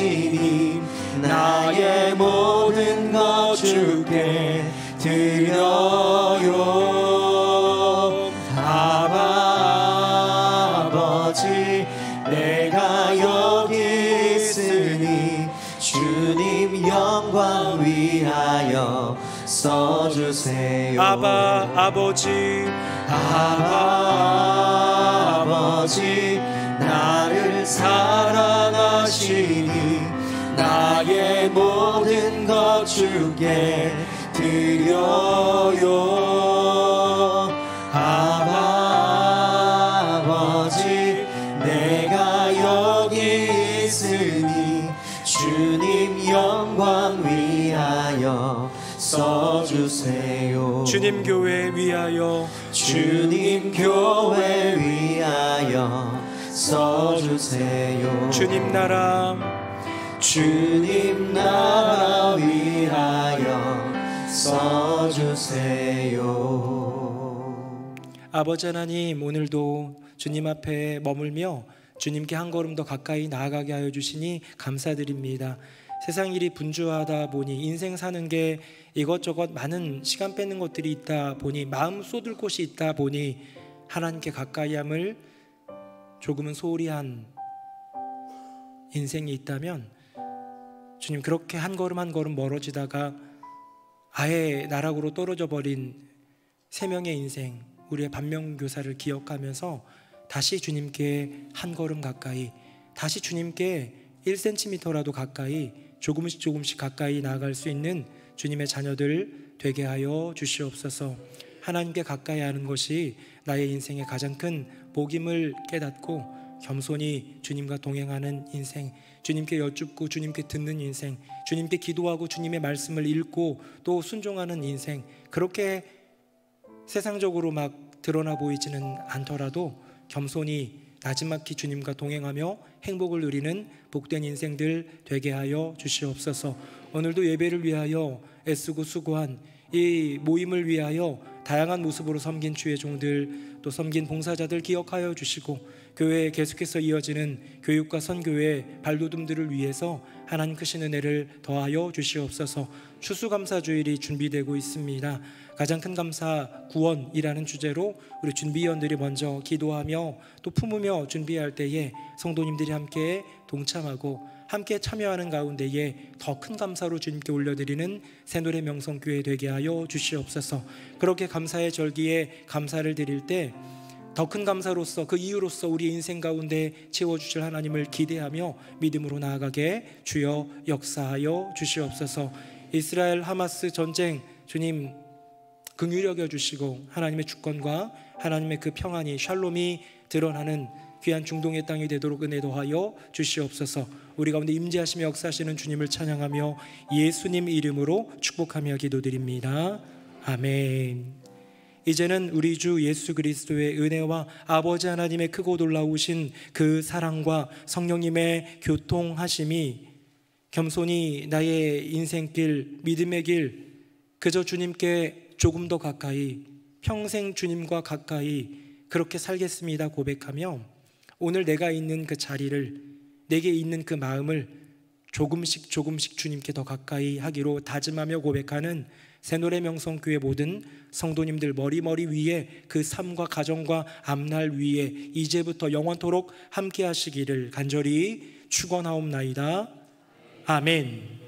나의 모든 것 주께 드려요. 아버지 내가 여기 있으니 주님 영광 위하여 써주세요. 아버지 나를 사랑하시니 나의 모든 것 주께 드려요. 아버지 내가 여기 있으니 주님 영광 위하여 써주세요. 주님 교회 위하여 주님 교회 위하여 써주세요. 주님 나라 위하여 써주세요. 아버지 하나님, 오늘도 주님 앞에 머물며 주님께 한 걸음 더 가까이 나아가게 하여 주시니 감사드립니다. 세상 일이 분주하다 보니, 인생 사는 게 이것저것 많은 시간 뺏는 것들이 있다 보니, 마음 쏟을 곳이 있다 보니 하나님께 가까이 함을 조금은 소홀히 한 인생이 있다면, 주님 그렇게 한 걸음 한 걸음 멀어지다가 아예 나락으로 떨어져 버린 세 명의 인생, 우리의 반면교사를 기억하면서 다시 주님께 한 걸음 가까이, 다시 주님께 1cm라도 가까이 조금씩 가까이 나아갈 수 있는 주님의 자녀들 되게 하여 주시옵소서. 하나님께 가까이 하는 것이 나의 인생의 가장 큰 복임을 깨닫고 겸손히 주님과 동행하는 인생, 주님께 여쭙고 주님께 듣는 인생, 주님께 기도하고 주님의 말씀을 읽고 또 순종하는 인생, 그렇게 세상적으로 막 드러나 보이지는 않더라도 겸손히 나지막히 주님과 동행하며 행복을 누리는 복된 인생들 되게 하여 주시옵소서. 오늘도 예배를 위하여 애쓰고 수고한 이 모임을 위하여 다양한 모습으로 섬긴 주의 종들, 또 섬긴 봉사자들 기억하여 주시고 교회에 계속해서 이어지는 교육과 선교의 발돋움들을 위해서 하나님 크신 은혜를 더하여 주시옵소서. 추수감사주일이 준비되고 있습니다. 가장 큰 감사 구원이라는 주제로 우리 준비위원들이 먼저 기도하며 또 품으며 준비할 때에 성도님들이 함께 동참하고 함께 참여하는 가운데에 더 큰 감사로 주님께 올려드리는 새노래 명성교회 되게 하여 주시옵소서. 그렇게 감사의 절기에 감사를 드릴 때 더 큰 감사로서 그 이유로서 우리 인생 가운데 채워주실 하나님을 기대하며 믿음으로 나아가게 주여 역사하여 주시옵소서. 이스라엘 하마스 전쟁 주님 긍휼히 여겨주시고 하나님의 주권과 하나님의 그 평안이 샬롬이 드러나는 귀한 중동의 땅이 되도록 은혜 더하여 주시옵소서. 우리 가운데 임재하시며 역사하시는 주님을 찬양하며 예수님 이름으로 축복하며 기도드립니다. 아멘. 이제는 우리 주 예수 그리스도의 은혜와 아버지 하나님의 크고 놀라우신 그 사랑과 성령님의 교통하심이 겸손히 나의 인생길, 믿음의 길, 그저 주님께 조금 더 가까이, 평생 주님과 가까이 그렇게 살겠습니다 고백하며 오늘 내가 있는 그 자리를, 내게 있는 그 마음을 조금씩 주님께 더 가까이 하기로 다짐하며 고백하는 새노래 명성교회 모든 성도님들 머리 위에 그 삶과 가정과 앞날 위에 이제부터 영원토록 함께 하시기를 간절히 축원하옵나이다. 아멘.